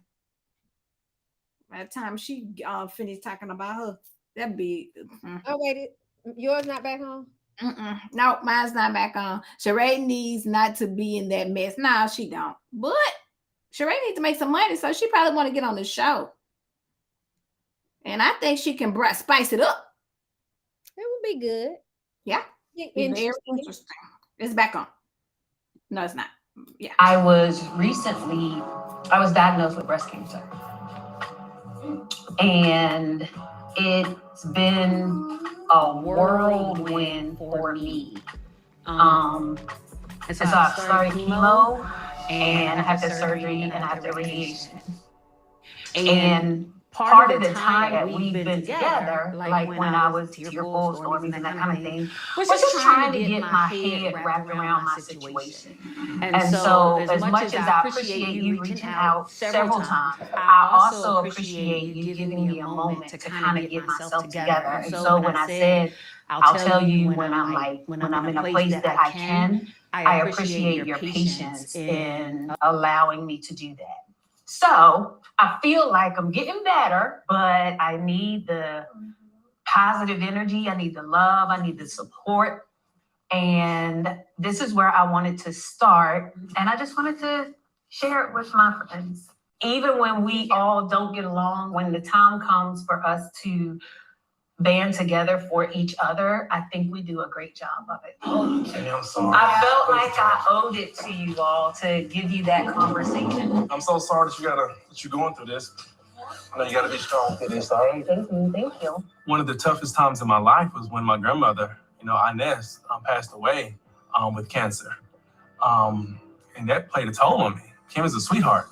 By the time she finished talking about her, that'd be. Oh, wait, yours not back on? No, mine's not back on. Sheree needs not to be in that mess. No, she don't. But Sheree needs to make some money, so she probably want to get on the show. And I think she can spice it up. It would be good. Yeah. Very interesting. It's back on. No, it's not. Yeah. I was diagnosed with breast cancer. And it's been a whirlwind for me. And so I started chemo, and I had the surgery, and I had the radiation. And part of the time that we've been together, like when I was tearful, Stormi, and that kind of thing, was just trying to get my head wrapped around my situation. And so as much as I appreciate you reaching out several times, I also appreciate you giving me a moment to kind of get myself together. And so when I said, I'll tell you when I'm in a place that I can, I appreciate your patience in allowing me to do that. So I feel like I'm getting better, but I need the positive energy. I need the love. I need the support. And this is where I wanted to start. And I just wanted to share it with my friends. Even when we all don't get along, when the time comes for us to band together for each other, I think we do a great job of it. I'm sorry. I felt like I owed it to you all to give you that conversation. I'm so sorry that you're going through this. I know you gotta be strong for this, all right? Thank you. One of the toughest times in my life was when my grandmother, Inest, passed away with cancer. And that played a toll on me. Kim is a sweetheart.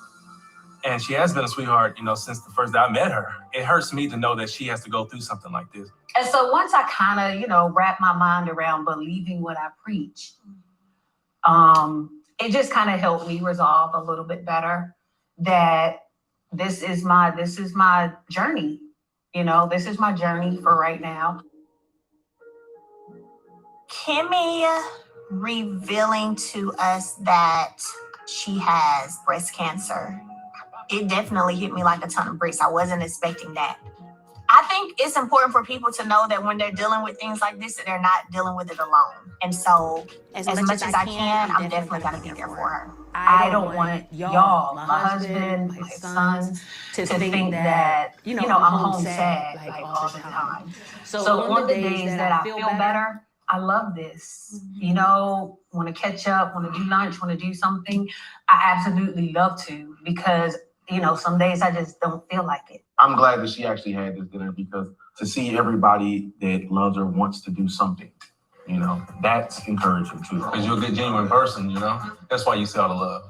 And she has been a sweetheart, since the first day I met her. It hurts me to know that she has to go through something like this. And so once I kind of, wrap my mind around believing what I preach, it just kind of helped me resolve a little bit better that this is my journey. This is my journey for right now. Kimmi revealing to us that she has breast cancer, it definitely hit me like a ton of bricks. I wasn't expecting that. I think it's important for people to know that when they're dealing with things like this, that they're not dealing with it alone. And so as much as I can, I'm definitely going to be there for her. I don't want y'all, my husband, my sons, to think that, I'm home sad like all the time. So on the days that I feel better, I love this. Want to catch up, want to do lunch, want to do something. I absolutely love to because, some days I just don't feel like it. I'm glad that she actually had this dinner because to see everybody that loves her wants to do something, that's encouraging too. Because you're a good, genuine person, That's why you see all the love.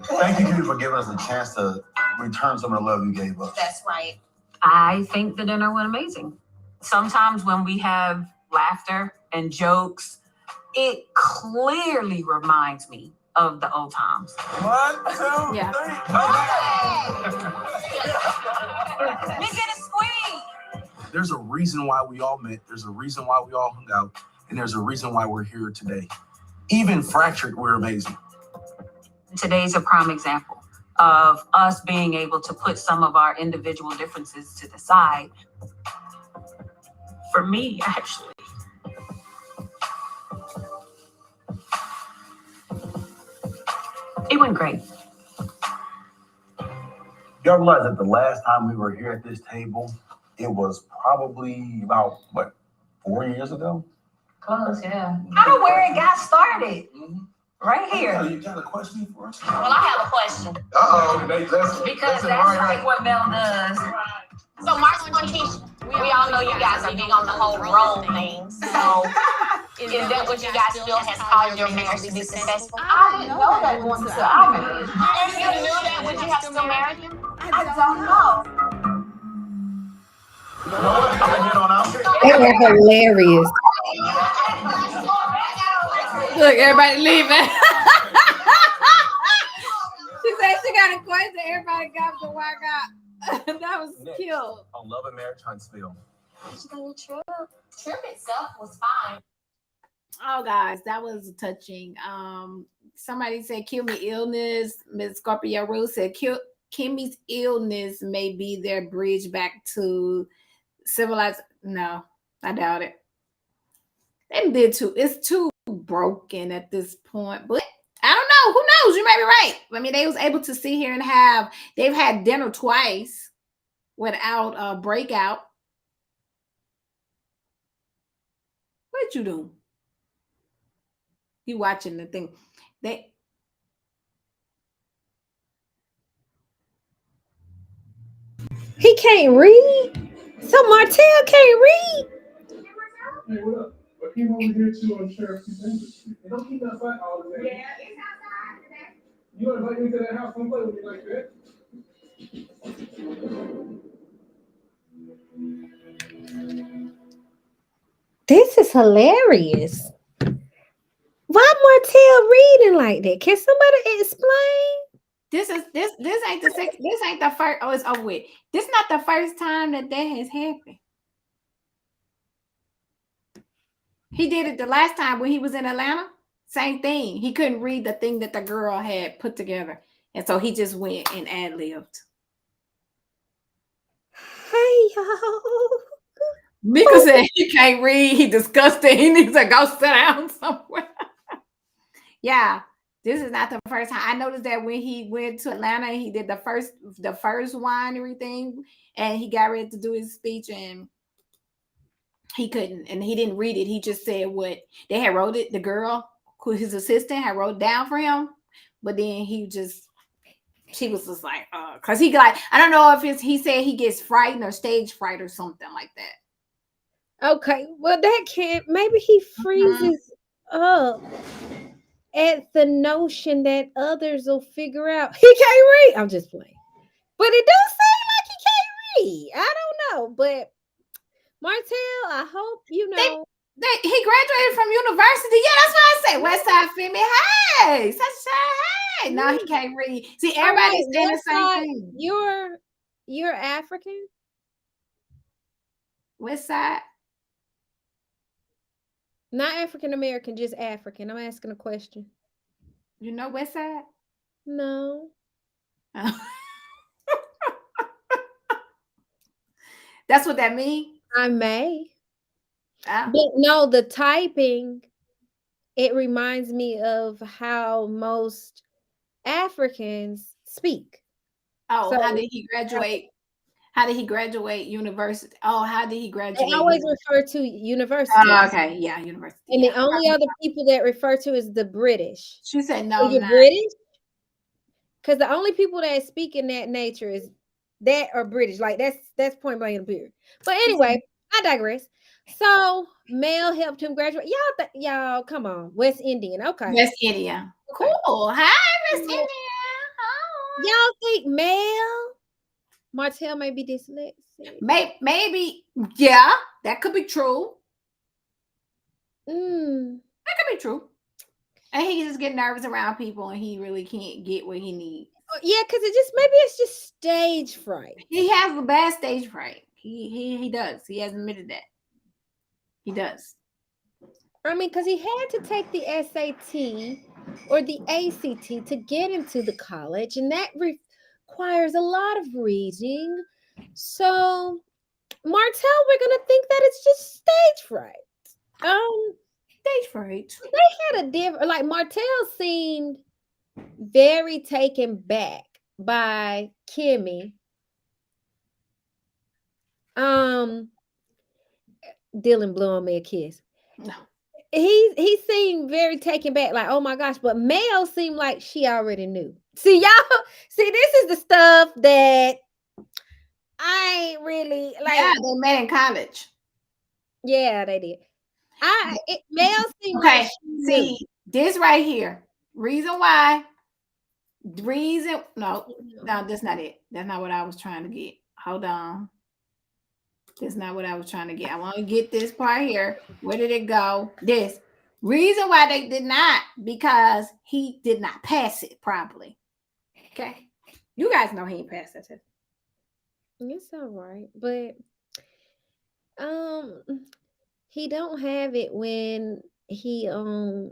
Thank you, Kimmi, for giving us a chance to return some of the love you gave us. That's right. I think the dinner went amazing. Sometimes when we have laughter and jokes, it clearly reminds me of the old times. 1, 2, Yeah. 3. We get a squeeze. There's a reason why we all met. There's a reason why we all hung out. And there's a reason why we're here today. Even fractured, we're amazing. Today's a prime example of us being able to put some of our individual differences to the side. For me, actually. It went great. Y'all realize that the last time we were here at this table, it was probably about, 4 years ago? Close, yeah. I know where it got started. Right here. You got a question for us? Well, I have a question. Because that's like what Mel does. So, Martell and Keisha, we all know you guys are big on the whole role thing. So, is that what you guys feel has caused your marriage to be successful? I didn't know that going to our marriage. If you knew that, would you have still married him? I don't know. They were hilarious. Look, everybody leaving. She said she got a question. Everybody got the walk out. That was cute. On Love and Marriage Huntsville. Trip itself was fine. Oh, guys, that was touching. Somebody said Kimmi illness. Miss Scorpio Rose said Kimmi's illness may be their bridge back to civilized. No, I doubt it. They did too. It's too broken at this point. But I don't know. Who knows? You may be right. I mean, they was able to sit here and they've had dinner twice without a breakout. What you do? You watching the thing. He can't read. So Martell can't read. Hey, what up? I came over here to share a few things. Don't keep outside all the time. Yeah, it's outside today. You want to invite me to that house? Don't play with me like that. This is hilarious. Why Martell reading like that? Can somebody explain? This ain't the first. Oh, it's over with. This not the first time that has happened. He did it the last time when he was in Atlanta. Same thing. He couldn't read the thing that the girl had put together, and so he just went and ad-libbed. Hey y'all. Mika said he can't read. He disgusted. He needs to go sit down somewhere. Yeah, this is not the first time. I noticed that when he went to Atlanta, he did the first winery thing, and he got ready to do his speech, and he couldn't, and he didn't read it. He just said what they had wrote it. The girl, who his assistant, had wrote down for him, but then she was just like, because he got, I don't know if he said he gets frightened or stage fright or something like that. Okay, well that can't. Maybe he freezes up. at the notion that others will figure out he can't read. I'm just playing. But it does seem like he can't read. I don't know. But Martell, I hope you know. He graduated from university. Yeah, that's what I say. West Side Femi. Hey, hey. No, he can't read. See, everybody's saying the same thing. You're African? West Side? Not African American, just African. I'm asking a question. You know West Side? No. That's what that means? I may. Oh. But no, the typing, it reminds me of how most Africans speak. Oh, so how did he graduate? How did he graduate university? Oh, how did he graduate? They always refer to university. Oh, okay, yeah, university. And the only other people that refer to is the British. She said no. You're British? Because the only people that speak in that nature is that are British. Like that's point blank and period. But anyway, I digress. So Mel helped him graduate. Y'all, come on, West Indian. Okay, West Indian. Cool. Hi, West Indian. Oh. Y'all think Mel Martell may be dyslexic? Maybe. Yeah, that could be true. That could be true. And he just get nervous around people, and he really can't get what he needs. Yeah, because it's just stage fright. He has a bad stage fright. He does. He has admitted that. He does. I mean, because he had to take the SAT or the ACT to get into the college, and that requires a lot of reading. So, Martell, we're gonna think that it's just stage fright. Stage fright. They had a different, like Martell seemed very taken back by Kimmi. Dylan blowing me a kiss. No. He seemed very taken back, like, oh my gosh, but Mel seemed like she already knew. See, this is the stuff that I ain't really like. Yeah, they met in college. Yeah, they did. Mel seemed okay. Like see this right here. No, that's not it. That's not what I was trying to get. Hold on. That's not what I was trying to get. I want to get this part here. Where did it go? This reason why they did not, because he did not pass it properly. Okay, you guys know he ain't passed that test. It's all right, but he don't have it when he on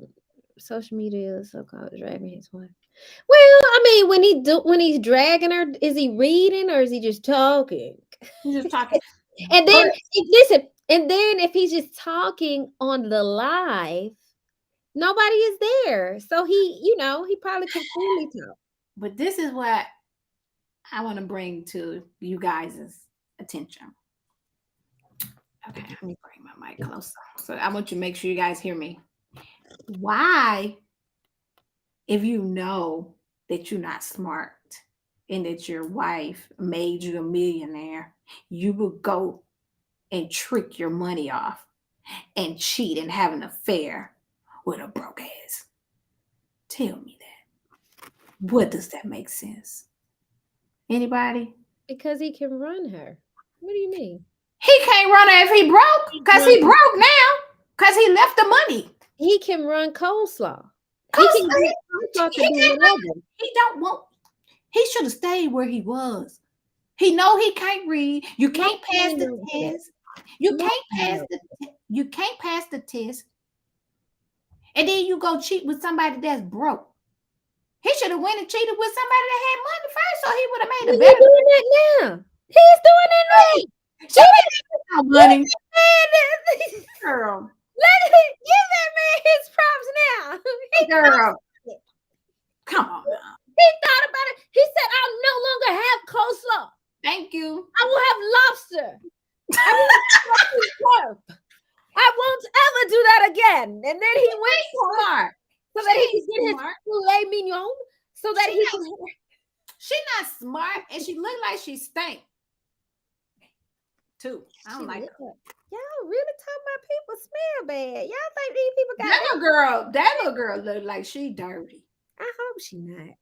social media so-called dragging his wife. Well, I mean, when he's dragging her, is he reading or is he just talking? He's just talking. And then if he's just talking on the live, nobody is there. So he probably can fully talk. But this is what I want to bring to you guys' attention. Okay, let me bring my mic closer. So I want you to make sure you guys hear me. Why, if you know that you're not smart and that your wife made you a millionaire, you would go and trick your money off and cheat and have an affair with a broke ass? Tell me that. What does that make sense? Anybody? Because he can run her. What do you mean? He can't run her if he broke, because he broke now, because he left the money. He can run coleslaw. He don't want. He should have stayed where he was. He know he can't read. You can't pass the test. You can't pass the test. And then you go cheat with somebody that's broke. He should have went and cheated with somebody that had money first, so he would have made a better. He's doing that now. He's doing it now. Money. Girl. Give that man his props now. Girl. Come on now. He thought about it. He said, I'll no longer have coleslaw. Thank you. I will have lobster. I won't ever do that again. And then he went smart. So that he can get his filet mignon. So that he can. She's not smart, and she look like she stank. too. I don't like her. Y'all really talking about people smell bad. Y'all think these people got That little girl look like she dirty. I hope she not.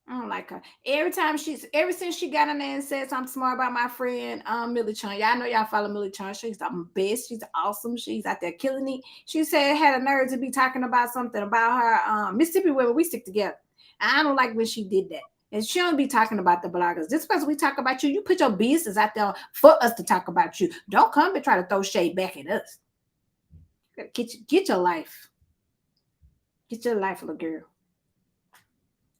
I don't like her. Ever since she got in there and said something smart about my friend Millie Chung. Y'all know y'all follow Millie Chung. She's the best. She's awesome. She's out there killing it. She said had a nerve to be talking about something about her Mississippi women. We stick together. I don't like when she did that. And she don't be talking about the bloggers. Just because we talk about you, you put your business out there for us to talk about you. Don't come and try to throw shade back at us. Get your life. Get your life, little girl.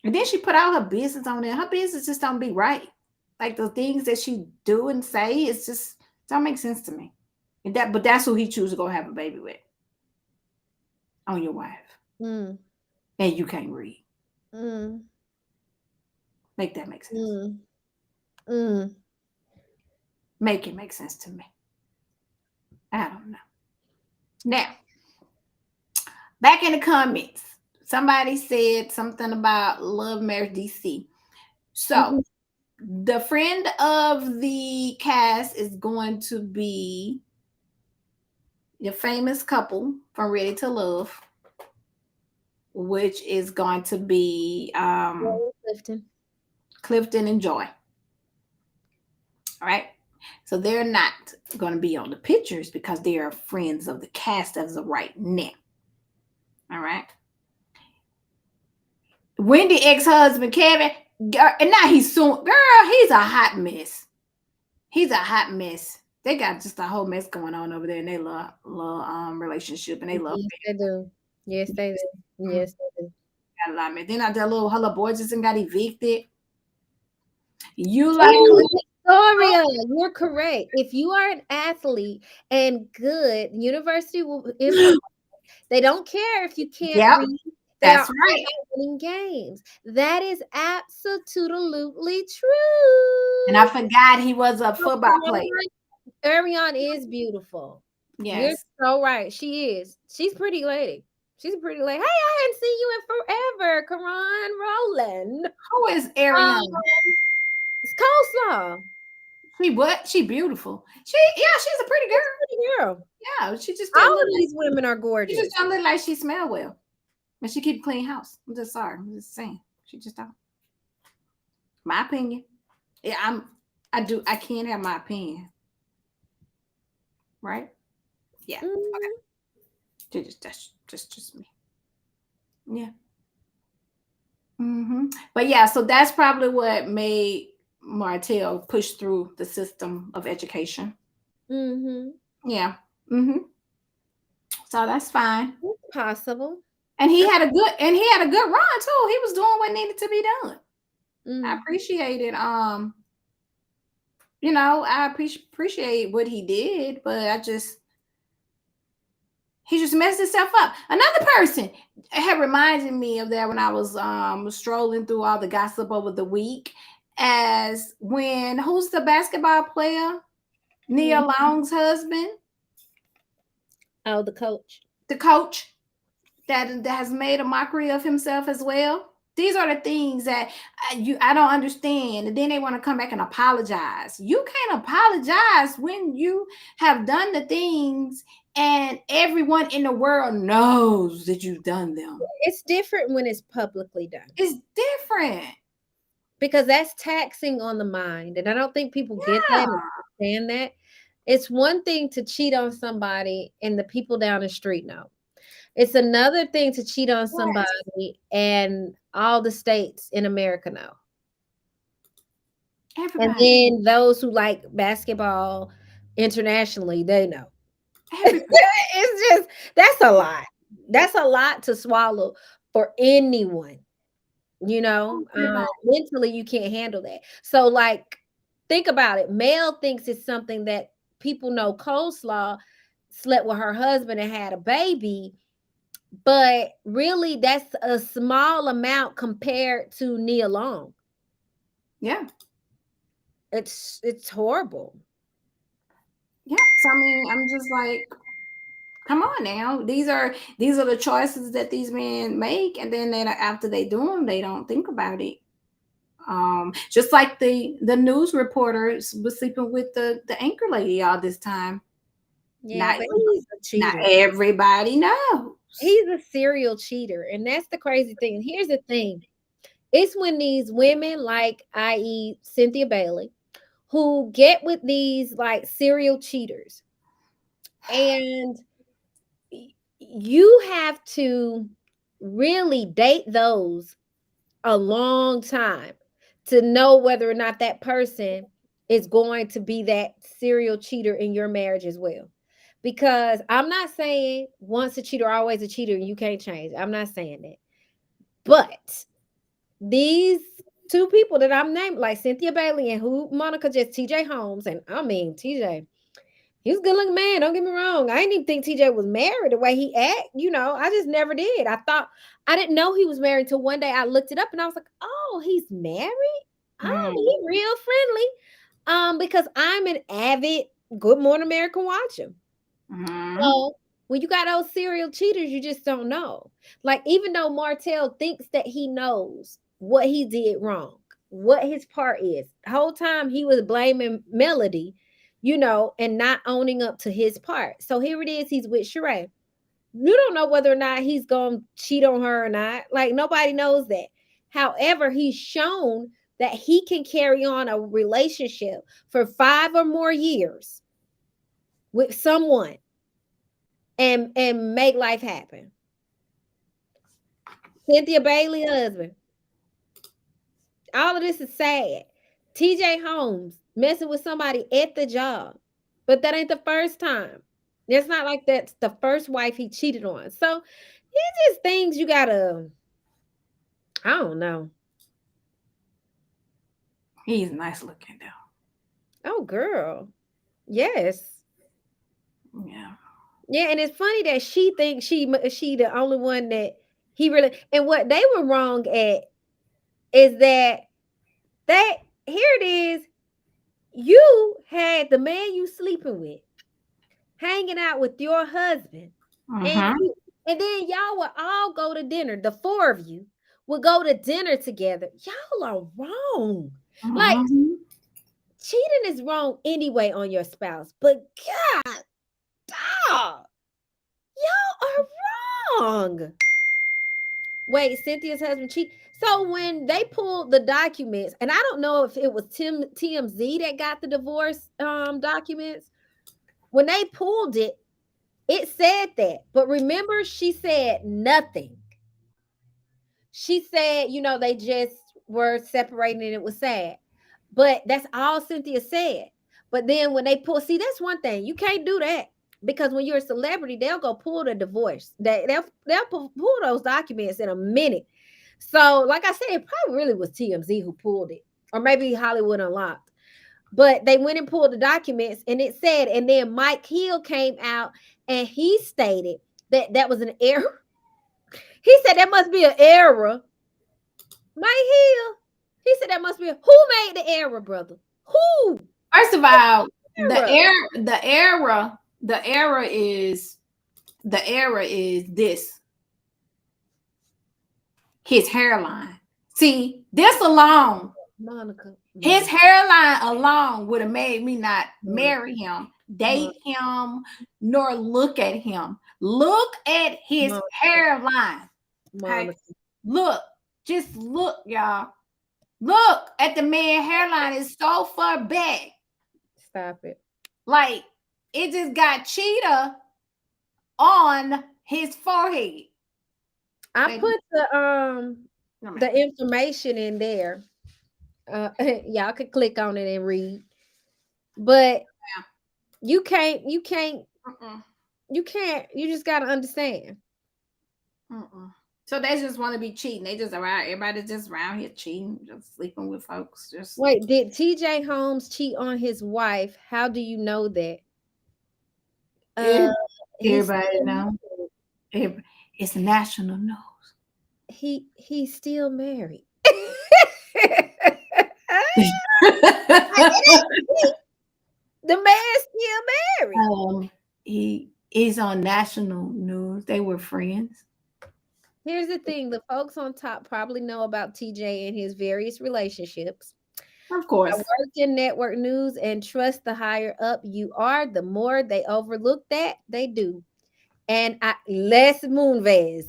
And then she put out her business on there. Her business just don't be right. Like the things that she do and say, it's just don't make sense to me. But that's who he chooses to go have a baby with. On your wife. Mm. And you can't read. Mm. Make that make sense. Mm. Mm. Make it make sense to me. I don't know. Now, back in the comments, somebody said something about Love Marriage DC. So, the friend of the cast is going to be the famous couple from Ready to Love, which is going to be Clifton and Joy. All right. So they're not going to be on the pictures because they are friends of the cast as of right now. All right. Wendy ex-husband Kevin, and now he's a hot mess. He's a hot mess. They got just a whole mess going on over there in their little relationship, and they love it. They do. Yes, they do. Yes, they do. Got a lot of mess. Then that little boy just got evicted. You like Victoria, you're correct. If you are an athlete and good, university will they don't care if you can't read. That's right. Winning games. That is absolutely true. And I forgot he was a football player. Ariane is beautiful. Yes. You're so right. She is. She's a pretty lady. She's a pretty lady. Hey, I hadn't seen you in forever. Karan Rowland. Who is Ariane? It's Coleslaw. She beautiful. She's a pretty girl. Pretty girl. Yeah, she just all of these women are gorgeous. She just don't look like she smell well. And she keep a clean house. I'm just sorry. I'm just saying. She just don't. My opinion. Yeah, I can't have my opinion. Right? Yeah. Okay. That's just me. Yeah. But yeah, so that's probably what made Martell push through the system of education. Yeah. So that's fine. It's possible. And he had a good run too. He was doing what needed to be done. I appreciate it. I appreciate what he did, but he just messed himself up. Another person had reminded me of that when I was strolling through all the gossip over the week, as when who's the basketball player? Nia Long's husband. Oh, the coach. The coach that has made a mockery of himself as well. These are the things that I don't understand. And then they want to come back and apologize. You can't apologize when you have done the things and everyone in the world knows that you've done them. It's different when it's publicly done. It's different. Because that's taxing on the mind. And I don't think people get that and understand that. It's one thing to cheat on somebody and the people down the street know. It's another thing to cheat on somebody and all the states in America know. Everybody. And then those who like basketball internationally, they know. It's just, that's a lot. That's a lot to swallow for anyone. Mentally, you can't handle that. So, like, think about it. Mel thinks it's something that people know. Coleslaw slept with her husband and had a baby. But really, that's a small amount compared to Nia Long. Yeah. It's horrible. Yeah. So, I mean, I'm just like, come on now. These are the choices that these men make. And then after they do them, they don't think about it. Just like the news reporters was sleeping with the anchor lady all this time. Yeah, Not, but he's a not cheater. everybody knows. He's a serial cheater, and that's the crazy thing. Here's the thing: it's when these women, like i.e., Cynthia Bailey, who get with these like serial cheaters, and you have to really date those a long time to know whether or not that person is going to be that serial cheater in your marriage as well. Because I'm not saying once a cheater, always a cheater, and you can't change. I'm not saying that. But these two people that I'm named, like Cynthia Bailey and who Monica just TJ Holmes, and I mean TJ, he's a good looking man. Don't get me wrong. I didn't even think TJ was married the way he act. I just never did. I didn't know he was married until one day I looked it up and I was like, oh, he's married. Oh, he real friendly. Because I'm an avid Good Morning America watcher. So when you got those serial cheaters, you just don't know. Like, even though Martell thinks that he knows what he did wrong, what his part is, the whole time he was blaming Melody, and not owning up to his part. So here it is, he's with Sheree. You don't know whether or not he's going to cheat on her or not. Like, nobody knows that. However, he's shown that he can carry on a relationship for 5 or more years with someone and make life happen. Cynthia Bailey husband. All of this is sad. TJ Holmes messing with somebody at the job. But that ain't the first time. It's not like that's the first wife he cheated on. So it's just things you gotta, I don't know. He's nice looking though. Oh, girl. Yes. Yeah. Yeah, and it's funny that she thinks she the only one that he really, and what they were wrong at is that here it is, you had the man you sleeping with hanging out with your husband, and and then y'all would all go to dinner. The 4 of you would go to dinner together. Y'all are wrong. Like, cheating is wrong anyway on your spouse, but God, dog, y'all are wrong. Wait, Cynthia's husband cheat. So when they pulled the documents, and I don't know if it was TMZ that got the divorce documents. When they pulled it, it said that. But remember, she said nothing. She said, they just were separating and it was sad. But that's all Cynthia said. But then when they pull, see, that's one thing. You can't do that. Because when you're a celebrity, they'll go pull the divorce. They'll pull those documents in a minute. So, like I said, it probably really was TMZ who pulled it, or maybe Hollywood Unlocked. But they went and pulled the documents, and it said, and then Mike Hill came out and he stated that was an error. He said that must be an error. Mike Hill, he said that must be who made the error, brother? Who? First of all, the error is this. His hairline. See, this alone, Monica. His hairline alone would have made me not marry him, date him, nor look at him. Look at his hairline. Okay? Look, just look, y'all. Look at the man's hairline. It's so far back. Stop it. Like, it just got cheetah on his forehead. I put the information in there. Y'all could click on it and read. But you can't. You just gotta understand. So they just want to be cheating. They just around, everybody's just around here cheating, just sleeping with folks. Just wait, did TJ Holmes cheat on his wife? How do you know that? Everybody know. It's national news. He's still married. The man's still married. He is on national news. They were friends. Here's the thing: the folks on top probably know about TJ and his various relationships. Of I course. worked in network news and trust the higher up you are, the more they overlook that they do. And Les Moonves,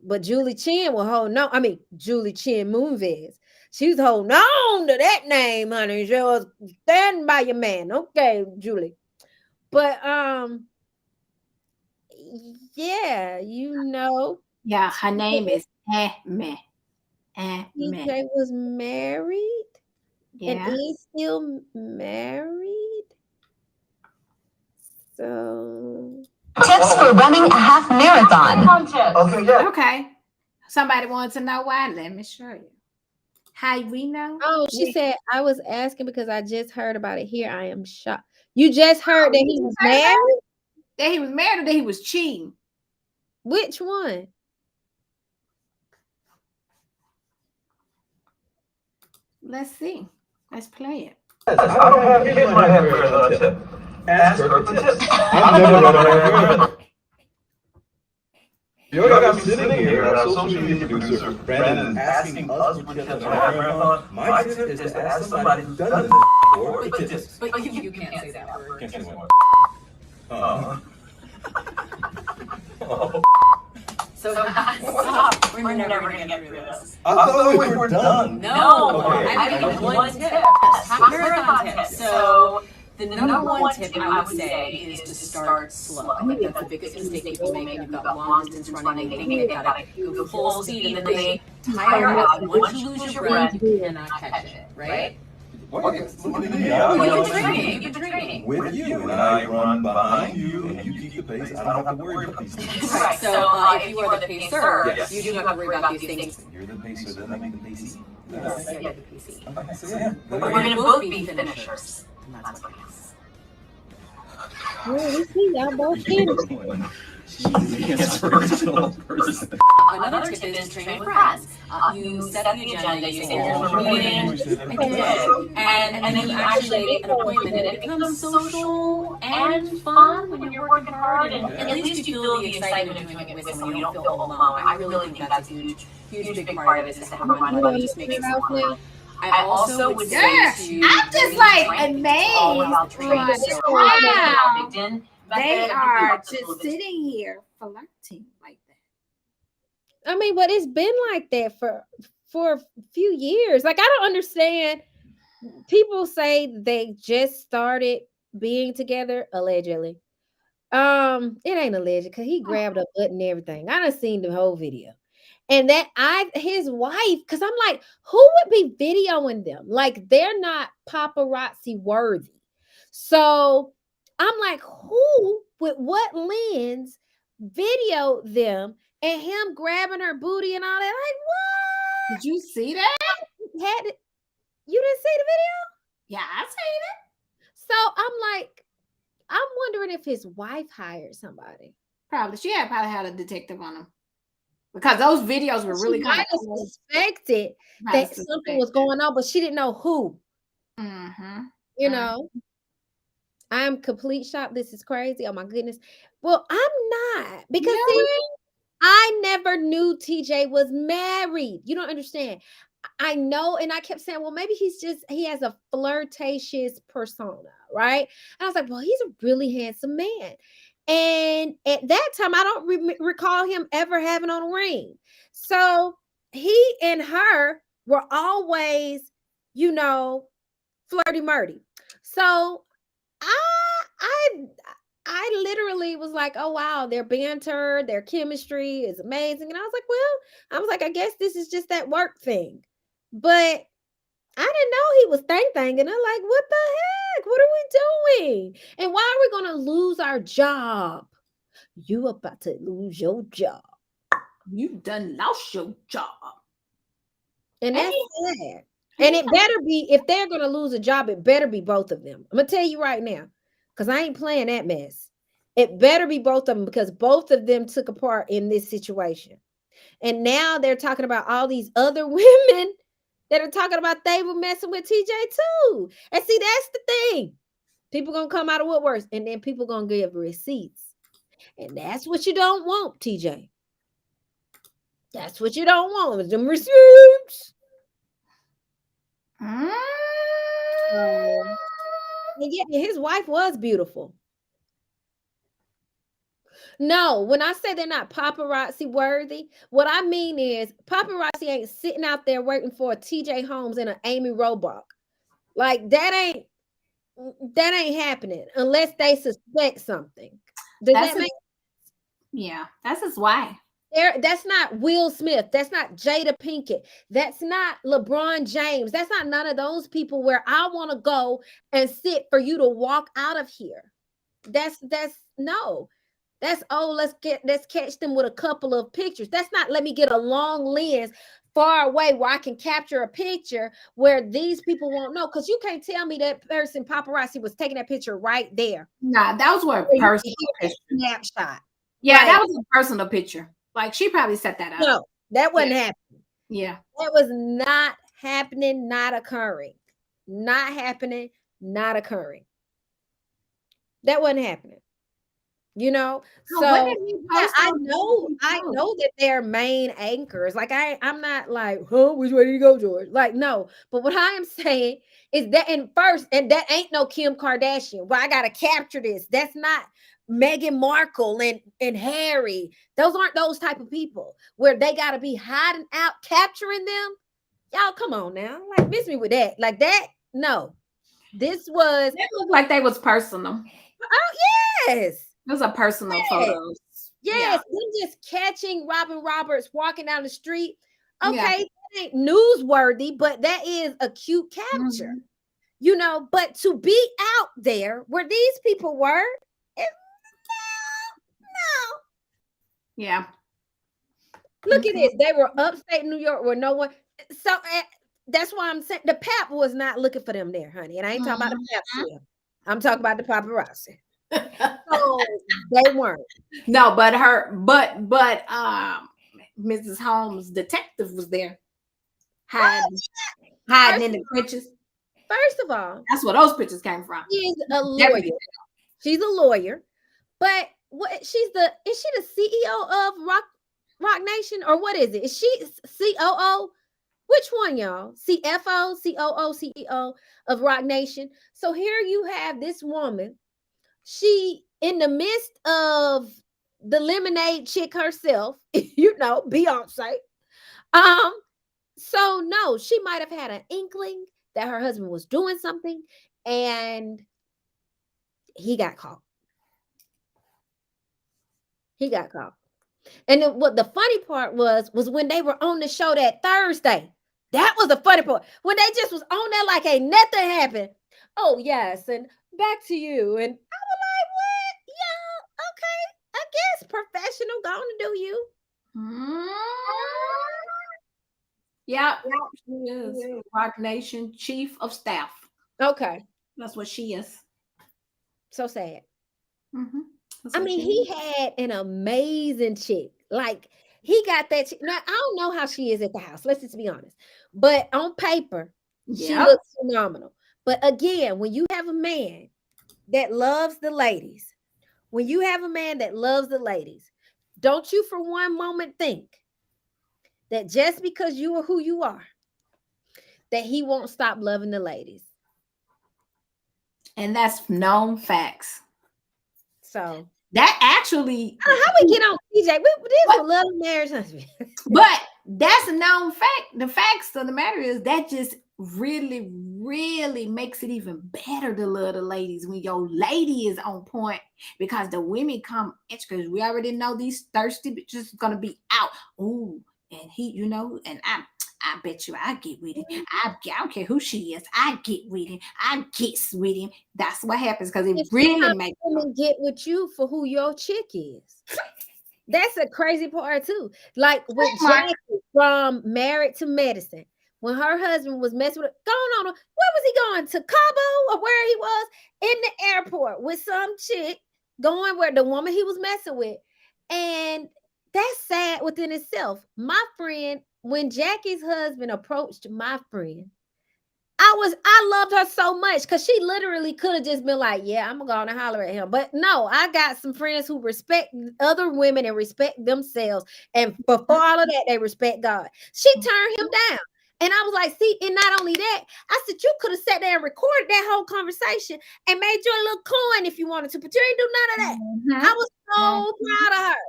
but Julie Chen will hold no. I mean, Julie Chen Moonves. She was holding on to that name, honey. She was standing by your man. Okay, Julie. But yeah, Yeah, her name is me. TJ was married and Yeah. is still married. So Tips for running a half marathon. Okay. Somebody wants to know why. Let me show you. How we know? she said, I was asking because I just heard about it here. I am shocked. You just heard that he was married? That he was married or that he was cheating? Which one? Let's see. Let's play it. I don't have any money for a tip. Ask her for tips. I've never run a marathon. You got me sitting here, our social media producer, Brandon, asking us for tips on a marathon. My tip is to ask somebody who's done this before for tips. But you can't say that word. Can't say what? So stop. We're never gonna get through this. I thought we were done. No, Okay. I think it's one tip. Half marathon tip. So the number one tip I would say is to start slow. I think that's the biggest mistake people make. You've got long distance running, they think they gotta go full speed, and then they tire out. And once you lose your breath, you cannot catch it, right? Look at me. You've been training. With you, and I run behind you, and you keep the pace. I don't have to worry about these things. Right. So if you are the pacer, you do not have to worry about these things. You're the pacer, then I make the pacey. Yes, yeah, the PC. Okay, so yeah. But we're gonna both be finishers. That's what it is. Well, we see y'all both finished. Another tip is train with friends. You set the agenda, you say here's what we're meeting, and then you actually make an appointment, and it becomes social and fun when you're working hard, and at least you feel the excitement of doing it with someone. You don't feel alone. I really think that's a huge big part of it, is to have a reminder that just makes it fun. I also would say I'm just like amazed. Wow. They are just sitting here flirting like that. I mean, but it's been like that for a few years. Like, I don't understand. People say they just started being together, allegedly. It ain't alleged because he grabbed a butt and everything. I done seen the whole video. And his wife, because I'm like, who would be videoing them? Like, they're not paparazzi worthy. So I'm like, who with what lens video them and him grabbing her booty and all that? Like, what? Did you see that? You didn't see the video? Yeah, I seen it. So I'm wondering if his wife hired somebody. Probably. She probably had a detective on him. Because those videos were really kind of suspected that something was going on, but she didn't know who. Mm-hmm. You know, I'm complete shock. This is crazy. Oh my goodness. Well, I'm not, because I never knew TJ was married. You don't understand. I know, and I kept saying, well, maybe he has a flirtatious persona, right? And I was like, well, he's a really handsome man. And at that time, I don't recall him ever having on a ring. So he and her were always, flirty-murty. So I literally was like, oh, wow, their banter, their chemistry is amazing. And I was like, I guess this is just that work thing. But I didn't know he was thang-thanging. I'm like, what the heck? What are we doing? And why are we going to lose our job? You about to lose your job. You done lost your job. And that's sad. And it better be, if they're going to lose a job, it better be both of them. I'm going to tell you right now, because I ain't playing that mess. It better be both of them, because both of them took a part in this situation. And now they're talking about all these other women that are talking about they were messing with TJ too. And see, that's the thing. People going to come out of woodworks, and then people going to give receipts. And that's what you don't want, TJ. That's what you don't want, is them receipts. Mm. And yeah, his wife was beautiful. No, when I say they're not paparazzi worthy, what I mean is paparazzi ain't sitting out there waiting for a TJ Holmes and an Amy Robach. Like that ain't happening unless they suspect something. Does That's that make yeah, that's his wife. there? That's not Will Smith. That's not Jada Pinkett. That's not LeBron James. That's not none of those people where I want to go and sit for you to walk out of here. That's no. That's let's catch them with a couple of pictures. That's not let me get a long lens far away where I can capture a picture where these people won't know. Because you can't tell me that person paparazzi was taking that picture right there. Nah, that was Where a you can personal hear picture. that snapshot. Yeah, Like, that was a personal picture. Like she probably set that up. no, that wasn't happening. Yeah. That was not happening, not occurring. Not happening, not occurring. That wasn't happening. You know, So what so did he yeah, post I on know that they're main anchors. Like I'm not like, huh, which way did you go, George? Like, no, but what I am saying is that in first, and that ain't no Kim Kardashian. Well, I gotta capture this. That's not Meghan Markle and Harry. Those aren't those type of people where they gotta be hiding out, capturing them. Y'all, come on now. Like, miss me with that. Like that, no. This was It looked like they was personal. oh yes. It was a personal Yes. photos. Yes, them just catching Robin Roberts walking down the street. Okay, Yeah. that ain't newsworthy, but that is a cute capture, Mhm. you know. But to be out there where these people were, it, no. Yeah. Look at this. They were upstate New York where no one. So that's why I'm saying the pap was not looking for them there, honey. And I ain't talking about the pap sale. I'm talking about the paparazzi. So they weren't. No, but Mrs. Holmes' detective was there hiding in the trenches. First of all, That's where those pictures came from. she's a lawyer. She's a lawyer, but what is she the CEO of Rock Nation or what is it? Is she COO? Which one, y'all? CFO, COO, CEO of Rock Nation. So here you have this woman. She in the midst of the lemonade chick herself, you know, Beyonce. So no, she might have had an inkling that her husband was doing something and he got caught. He got caught. And then what the funny part was when they were on the show that Thursday. That was the funny part. When they just was on there like ain't nothing happened. Oh yes, and back to you. And I was like, what? Yeah, okay. I guess professional gonna do you. Yeah, she is Rock Nation Chief of Staff. Okay. That's what she is. So sad. Mm-hmm. I mean, he had an amazing chick. Like he got that chick. Now I don't know how she is at the house. Let's just be honest. But on paper, she looks phenomenal. But again, when you have a man that loves the ladies, when you have a man that loves the ladies, don't you for one moment think that just because you are who you are, that he won't stop loving the ladies. And that's known facts. So that actually how we get on TJ? This was love marriage husband. But that's a known fact. The facts of the matter is that just really, really makes it even better to love the ladies when your lady is on point because the women come extra because we already know these thirsty bitches gonna be out. Ooh, and he, you know, and I bet you I get with him. I don't care who she is. I get with him. I get with him. That's what happens because it really makes women get with you for who your chick is. That's a crazy part too. Like with Jackie from Married to Medicine, when her husband was messing with her, going on, where was he going? To Cabo or where he was? In the airport with some chick going where the woman he was messing with. And that's sad within itself. My friend, when Jackie's husband approached my friend I loved her so much because she literally could have just been like, yeah, I'm gonna go and holler at him. But no, I got some friends who respect other women and respect themselves. And before all of that, they respect God. She turned him down. And I was like, see, and not only that, I said, you could have sat there and recorded that whole conversation and made you a little coin if you wanted to, but you didn't do none of that. I was so proud of her.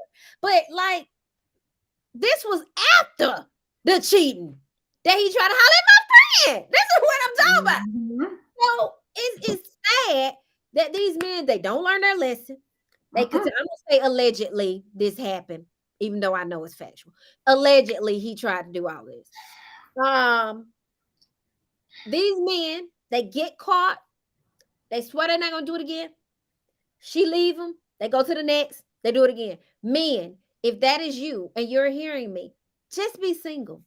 But like, this was after the cheating that he tried to holler at my friend. This is what I'm talking about. So it's sad that these men, they don't learn their lesson. They continue. I'm gonna say allegedly this happened, even though I know it's factual. Allegedly, he tried to do all this. These men, they get caught. They swear they're not gonna do it again. She leave them. They go to the next. They do it again. Men, if that is you and you're hearing me, just be single.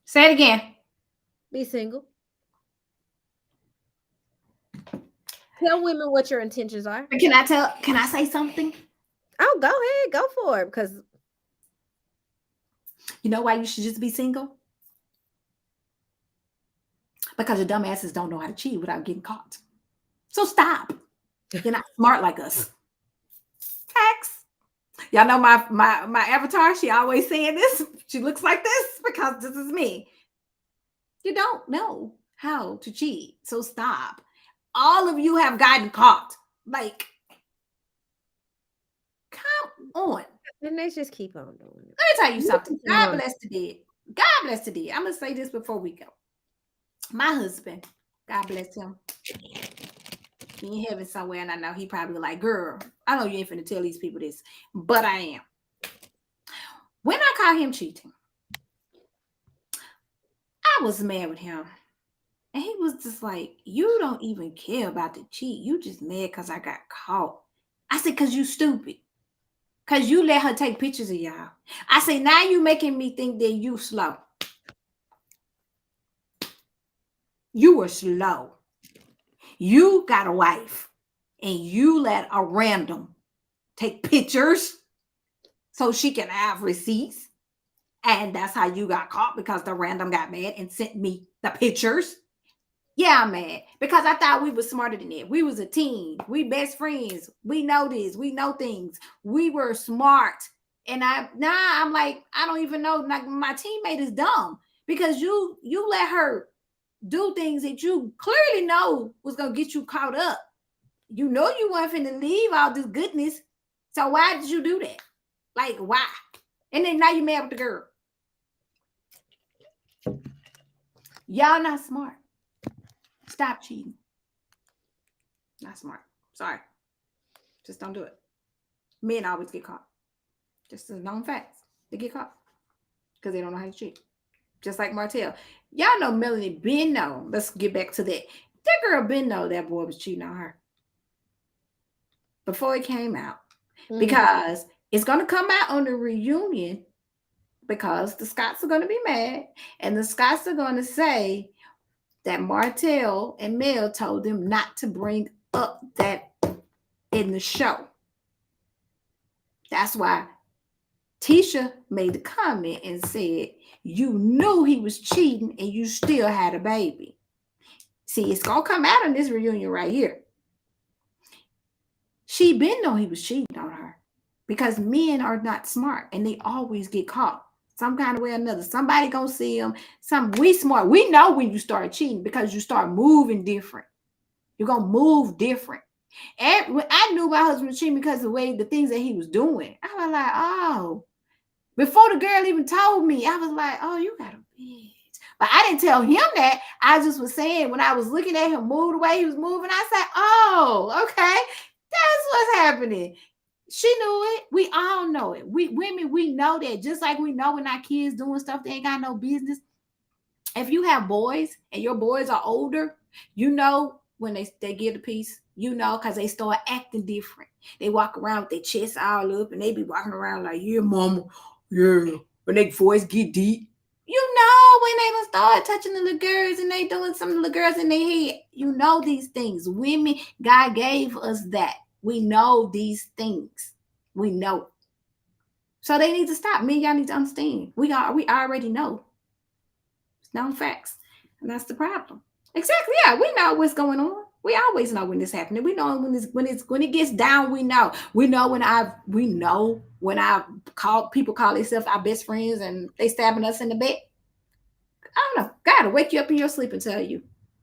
Say it again. Be single. Tell women what your intentions are. Can I say something? Oh, go ahead. Go for it. Because you know why you should just be single? Because your dumb asses don't know how to cheat without getting caught. So stop. You're not smart like us. Facts. Y'all know my avatar, she always saying this. She looks like this because this is me. You don't know how to cheat. So stop. All of you have gotten caught. Like, come on. And let's just keep on doing it. Let me tell you something. God bless the dead. God bless the dead. I'm going to say this before we go. My husband, God bless him. He in heaven somewhere, and I know he probably like, girl, I know you ain't finna tell these people this, but I am. When I caught him cheating, I was mad with him. And he was just like, you don't even care about the cheat. You just mad because I got caught. I said, because you stupid. Because you let her take pictures of y'all. I said, now you making me think that you slow. You were slow. You got a wife and you let a random take pictures so she can have receipts. And that's how you got caught, because the random got mad and sent me the pictures. Yeah, I'm mad because I thought we were smarter than that. We was a team. We best friends. We know this. We know things. We were smart. And I'm like, I don't even know. Like, my teammate is dumb because you let her do things that you clearly know was gonna get you caught up. You know you weren't finna leave all this goodness. So why did you do that? Like, why? And then now you mad with the girl. Y'all not smart. Stop cheating. Not smart. Sorry. Just don't do it. Men always get caught. Just a known facts. They get caught because they don't know how to cheat. Just like Martell. Y'all know Melanie been know. Let's get back to that. That girl been know that boy was cheating on her before it came out. Because it's going to come out on the reunion, because the Scotts are going to be mad, and the Scotts are going to say that Martell and Mel told them not to bring up that in the show. That's why Tisha made the comment and said, you knew he was cheating and you still had a baby. See, it's going to come out in this reunion right here. She been know he was cheating on her, because men are not smart and they always get caught some kind of way or another. Somebody gonna see them. We smart. We know when you start cheating because you start moving different. You're gonna move different. And I knew my husband was cheating because of the things that he was doing. I was like, oh. Before the girl even told me, I was like, oh, you got a bitch. But I didn't tell him that. I just was saying, when I was looking at him move the way he was moving, I said, oh, okay. That's what's happening. She knew it. We all know it. We women, we know that. Just like we know when our kids doing stuff they ain't got no business. If you have boys and your boys are older, you know when they get a piece, you know, because they start acting different. They walk around with their chest all up and they be walking around like, yeah, mama, yeah. When their voice get deep, you know when they gonna start touching the little girls and they doing some of the little girls in their head. You know these things. Women, God gave us that. We know these things. We know. So they need to stop. Men, y'all need to understand. We already know. Known facts. And that's the problem. Exactly. Yeah, we know what's going on. We always know when it's happening. We know when it gets down. We know. We know when I call people call themselves our best friends and they stabbing us in the back. I don't know. God will wake you up in your sleep and tell you.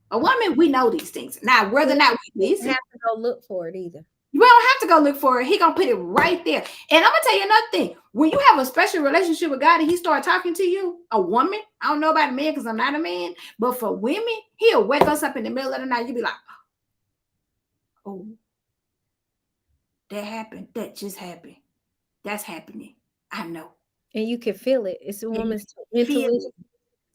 A woman, we know these things. Now, whether or not we You listen, don't have to go look for it either. we don't have to go look for it. He gonna put it right there. And I'm gonna tell you another thing. When you have a special relationship with God and he start talking to you, a woman, I don't know about a man because I'm not a man, but for women, he'll wake us up in the middle of the night. You'll be like, oh, that happened. That just happened. That's happening. I know. And you can feel it. It's a woman's Feel intuition.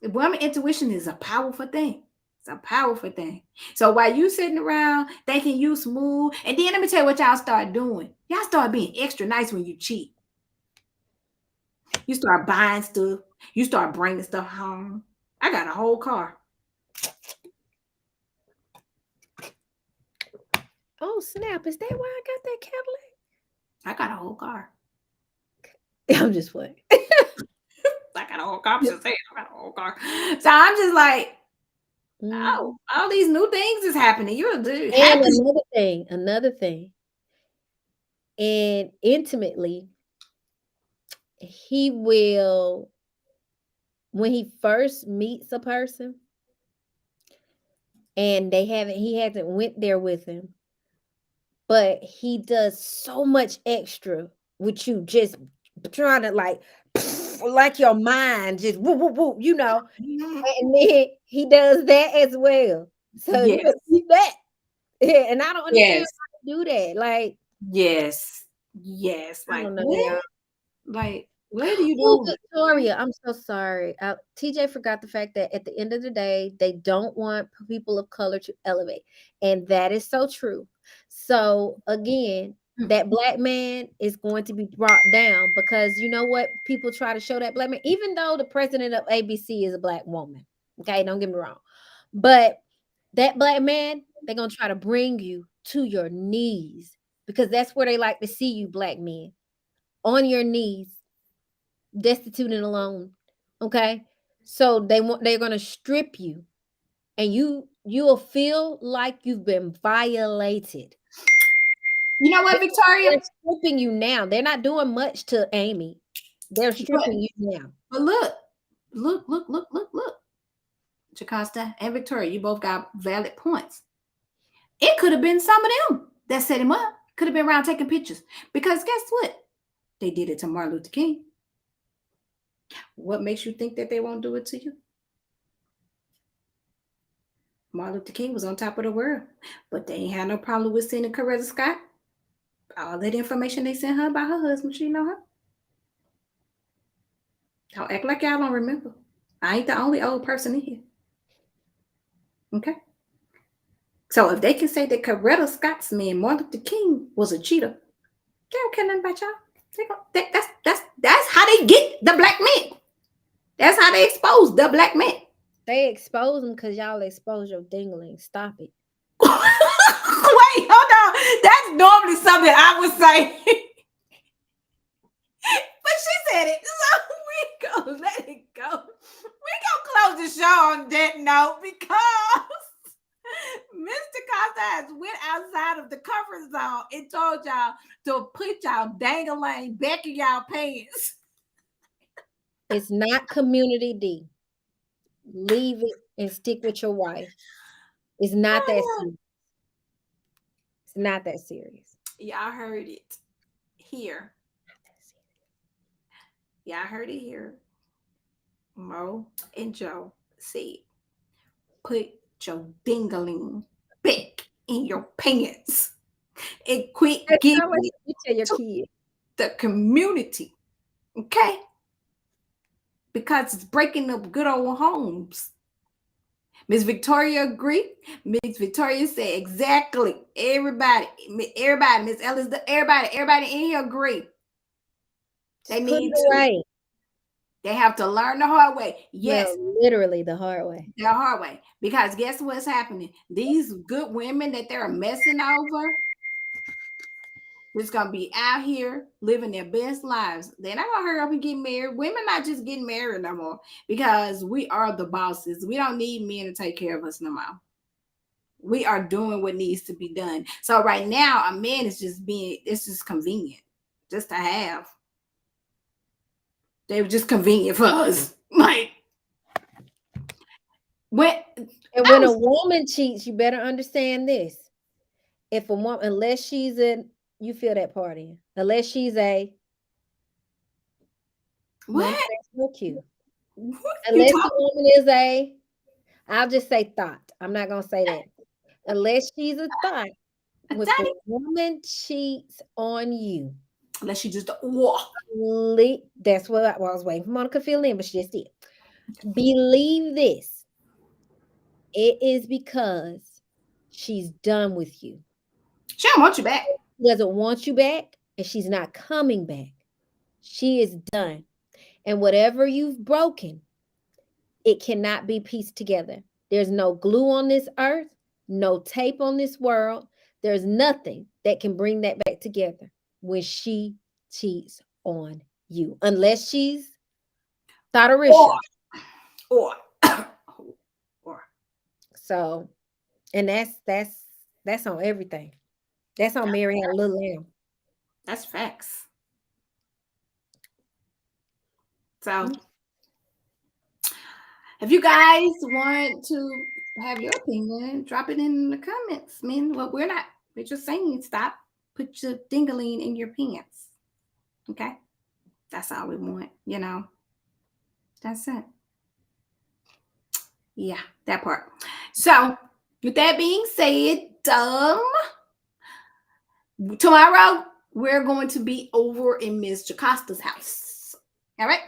it. Woman intuition is a powerful thing. It's a powerful thing. So while you sitting around thinking you smooth, and then let me tell you what y'all start doing. Y'all start being extra nice when you cheat. You start buying stuff. You start bringing stuff home. I got a whole car. Oh, snap. Is that why I got that Cadillac? I got a whole car. I'm just playing. I got a whole car. I'm just saying, I got a whole car. So I'm just like, oh, all these new things is happening. You're And happy. another thing. And intimately, he will, when he first meets a person and he hasn't went there with him, but he does so much extra with you, just trying to like your mind just whoop, whoop, whoop, and then he does that as well. So you Yes. better keep that. Yeah, and I don't understand Yes. how to do that. Like, Yes. Yes. I Like don't know, what? y'all. Like, what are you Oh, doing? Victoria, I'm so sorry. TJ forgot the fact that at the end of the day, they don't want people of color to elevate. And that is so true. So, again, that black man is going to be brought down because you know what? People try to show that black man, even though the president of ABC is a black woman. Okay, don't get me wrong. But that black man, they're going to try to bring you to your knees because that's where they like to see you, black men, on your knees, destitute and alone. Okay, so they're gonna strip you, and you'll feel like you've been violated. You know what, Victoria? They're stripping you now. They're not doing much to Amy. They're stripping you now. But look. Jocasta and Victoria, you both got valid points. It could have been some of them that set him up. Could have been around taking pictures. Because guess what? They did it to Martin Luther King. What makes you think that they won't do it to you? Martin Luther King was on top of the world, but they ain't had no problem with sending Coretta Scott all that information they sent her about her husband. She know her. Don't act like y'all don't remember. I ain't the only old person in here. Okay. So if they can say that Coretta Scott's man, Martin Luther King, was a cheater, they don't care nothing about y'all. That's how they get the black men. That's how they expose the black men. They expose them because y'all expose your dingling. Stop it. Wait, hold on. That's normally something I would say. But she said it. So we gonna let it go. We gonna close the show on that note because Mr. Costa has went outside of the comfort zone and told y'all to put y'all dangling back in y'all pants. It's not community D. Leave it and stick with your wife. It's not that serious. It's not that serious. Y'all heard it here. Y'all heard it here. Mo and Joe said, put your dingling back in your pants and quit giving it to your kid. The community. Okay? Because it's breaking up good old homes. Miss Victoria agreed. Miss Victoria said exactly. Everybody, Miss Ellis, everybody in here agree. They need to. Right. They have to learn the hard way. Yes. No, literally the hard way. The hard way. Because guess what's happening? These good women that they're messing over, Just gonna be out here living their best lives. They're not gonna hurry up and get married. Women not just getting married no more because we are the bosses. We don't need men to take care of us no more. We are doing what needs to be done. So right now, a man is it's just convenient just to have. They were just convenient for us. Like when a woman cheats, you better understand this. If a woman, unless she's you feel that party, unless she's what? No cute. Unless the woman is I'll just say thought. I'm not gonna say that. Unless she's a thought, when the woman cheats on you, unless she just that's what I was waiting for Monica to fill in, but she just did. Believe this. It is because she's done with you. She don't want you back. She doesn't want you back, and she's not coming back. She is done. And whatever you've broken, it cannot be pieced together. There's no glue on this earth, no tape on this world. There's nothing that can bring that back together when she cheats on you, unless she's Thoughtarisha. Or. So, and that's on everything. That's on Mary Had a Little Lamb. That's facts. So, if you guys want to have your opinion, drop it in the comments. I mean, well, we're just saying stop, put your dingling in your pants. Okay? That's all we want, you know. That's it. Yeah, that part. So, with that being said, tomorrow we're going to be over in Ms. Jacosta's house. All right.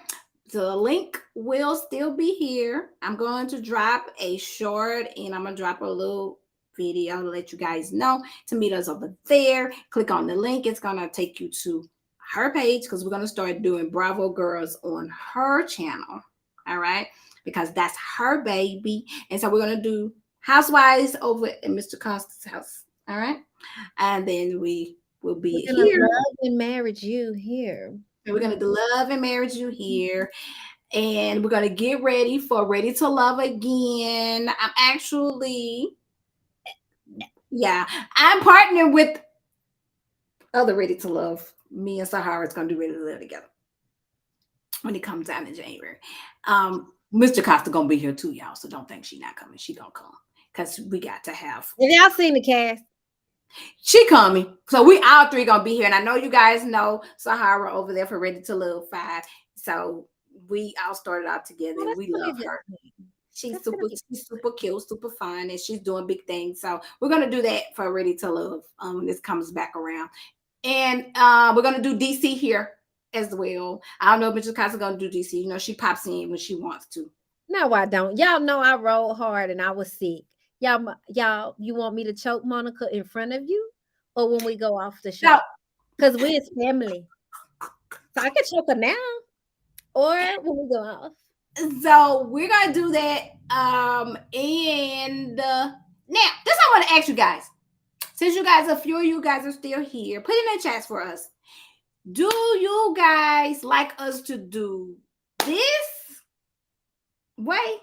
The link will still be here. I'm going to drop a short and I'm going to drop a little video to let you guys know to meet us over there. Click on the link. It's going to take you to her page because we're going to start doing Bravo Girls on her channel. All right. Because that's her baby. And so we're going to do Housewives over at Mr. Costa's house. All right. And then we will be here. Love and Marriage You here. And we're going to Love and Marriage You here. And we're going to get ready for Ready to Love again. I'm actually, I'm partnering with other Ready to Love. Me and Sahara is going to do Ready to Live together when it comes out in January. Mr. Costa going to be here too, y'all. So don't think she's not coming. She going to come because we got to have. Have y'all seen the cast? She coming. So we all three gonna be here. And I know you guys know Sahara over there for Ready to Live 5. So we all started out together and we love her. She's super cute, super fun, and she's doing big things. So we're gonna do that for Ready to Love when this comes back around. And we're gonna do DC here as well. I don't know if Mr. Costa's gonna do DC. You know, she pops in when she wants to. No, I don't. Y'all know I rolled hard and I was sick. Y'all, you want me to choke Monica in front of you or when we go off the show? Because we're family. So I can choke her now or when we go off. So we're going to do that. And now, this I want to ask you guys. Since a few of you guys are still here, put in the chats for us. Do you guys like us to do this way?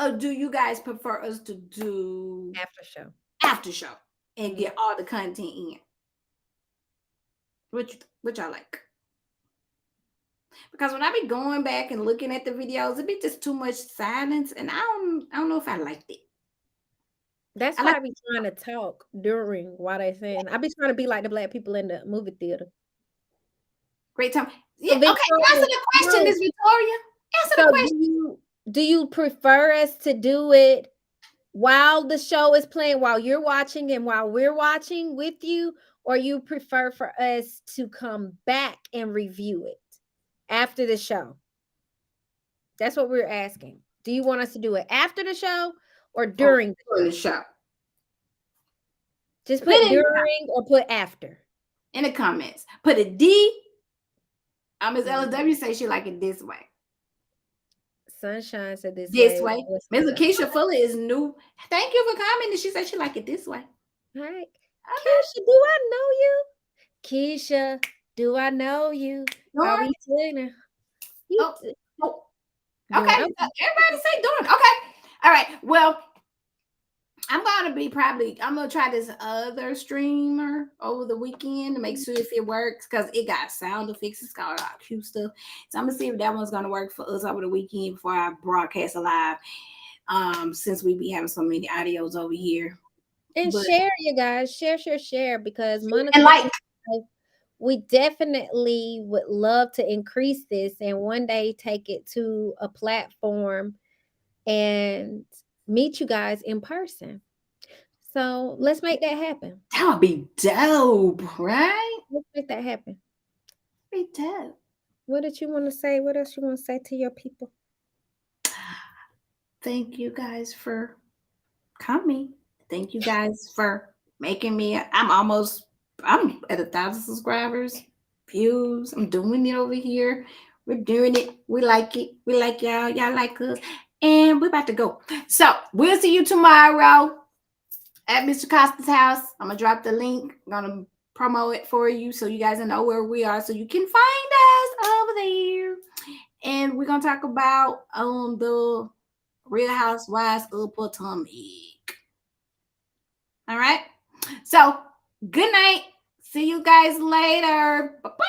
Or do you guys prefer us to do after show and get all the content in? What y'all like? Because when I be going back and looking at the videos, it be just too much silence, and I don't know if I liked it. That's why I be trying to talk while they saying. I be trying to be like the black people in the movie theater. Great time. Yeah, okay, answer the question, Miss Victoria. Answer the question. Do you prefer us to do it while the show is playing, while you're watching and while we're watching with you, or you prefer for us to come back and review it after the show? That's what we're asking. Do you want us to do it after the show or during the show? Just put during or put after. In the comments. Put a D. Ms. LSW say she like it this way. Sunshine said this way. Ms. Lakeisha Fuller is new. Thank you for commenting. She said she like it this way. All right. Keisha, do I know you? Keisha, do I know you? Are we doing Oh, oh. doing Okay. okay. Everybody say doing. Okay. All right. Well, I'm gonna try this other streamer over the weekend to make sure if it works because it got sound effects, it's got all cute stuff. So I'm gonna see if that one's gonna work for us over the weekend before I broadcast live. Since we be having so many audios over here. And But share, you guys. Share because and Monica, like we definitely would love to increase this and one day take it to a platform and meet you guys in person. So let's make that happen. that would be dope, right? Let's make that happen. Be dope. What did you want to say? What else you want to say to your people? Thank you guys for coming. Thank you guys for making me. I'm at 1,000 subscribers, views. I'm doing it over here. We're doing it. We like it. We like y'all. Y'all like us. And we're about to go. So we'll see you tomorrow at Mr. Costa's house. I'm gonna drop the link. I'm gonna promo it for you so you guys know where we are, so you can find us over there. And we're gonna talk about the Real Housewives of Potomac. All right. So good night. See you guys later. Bye-bye.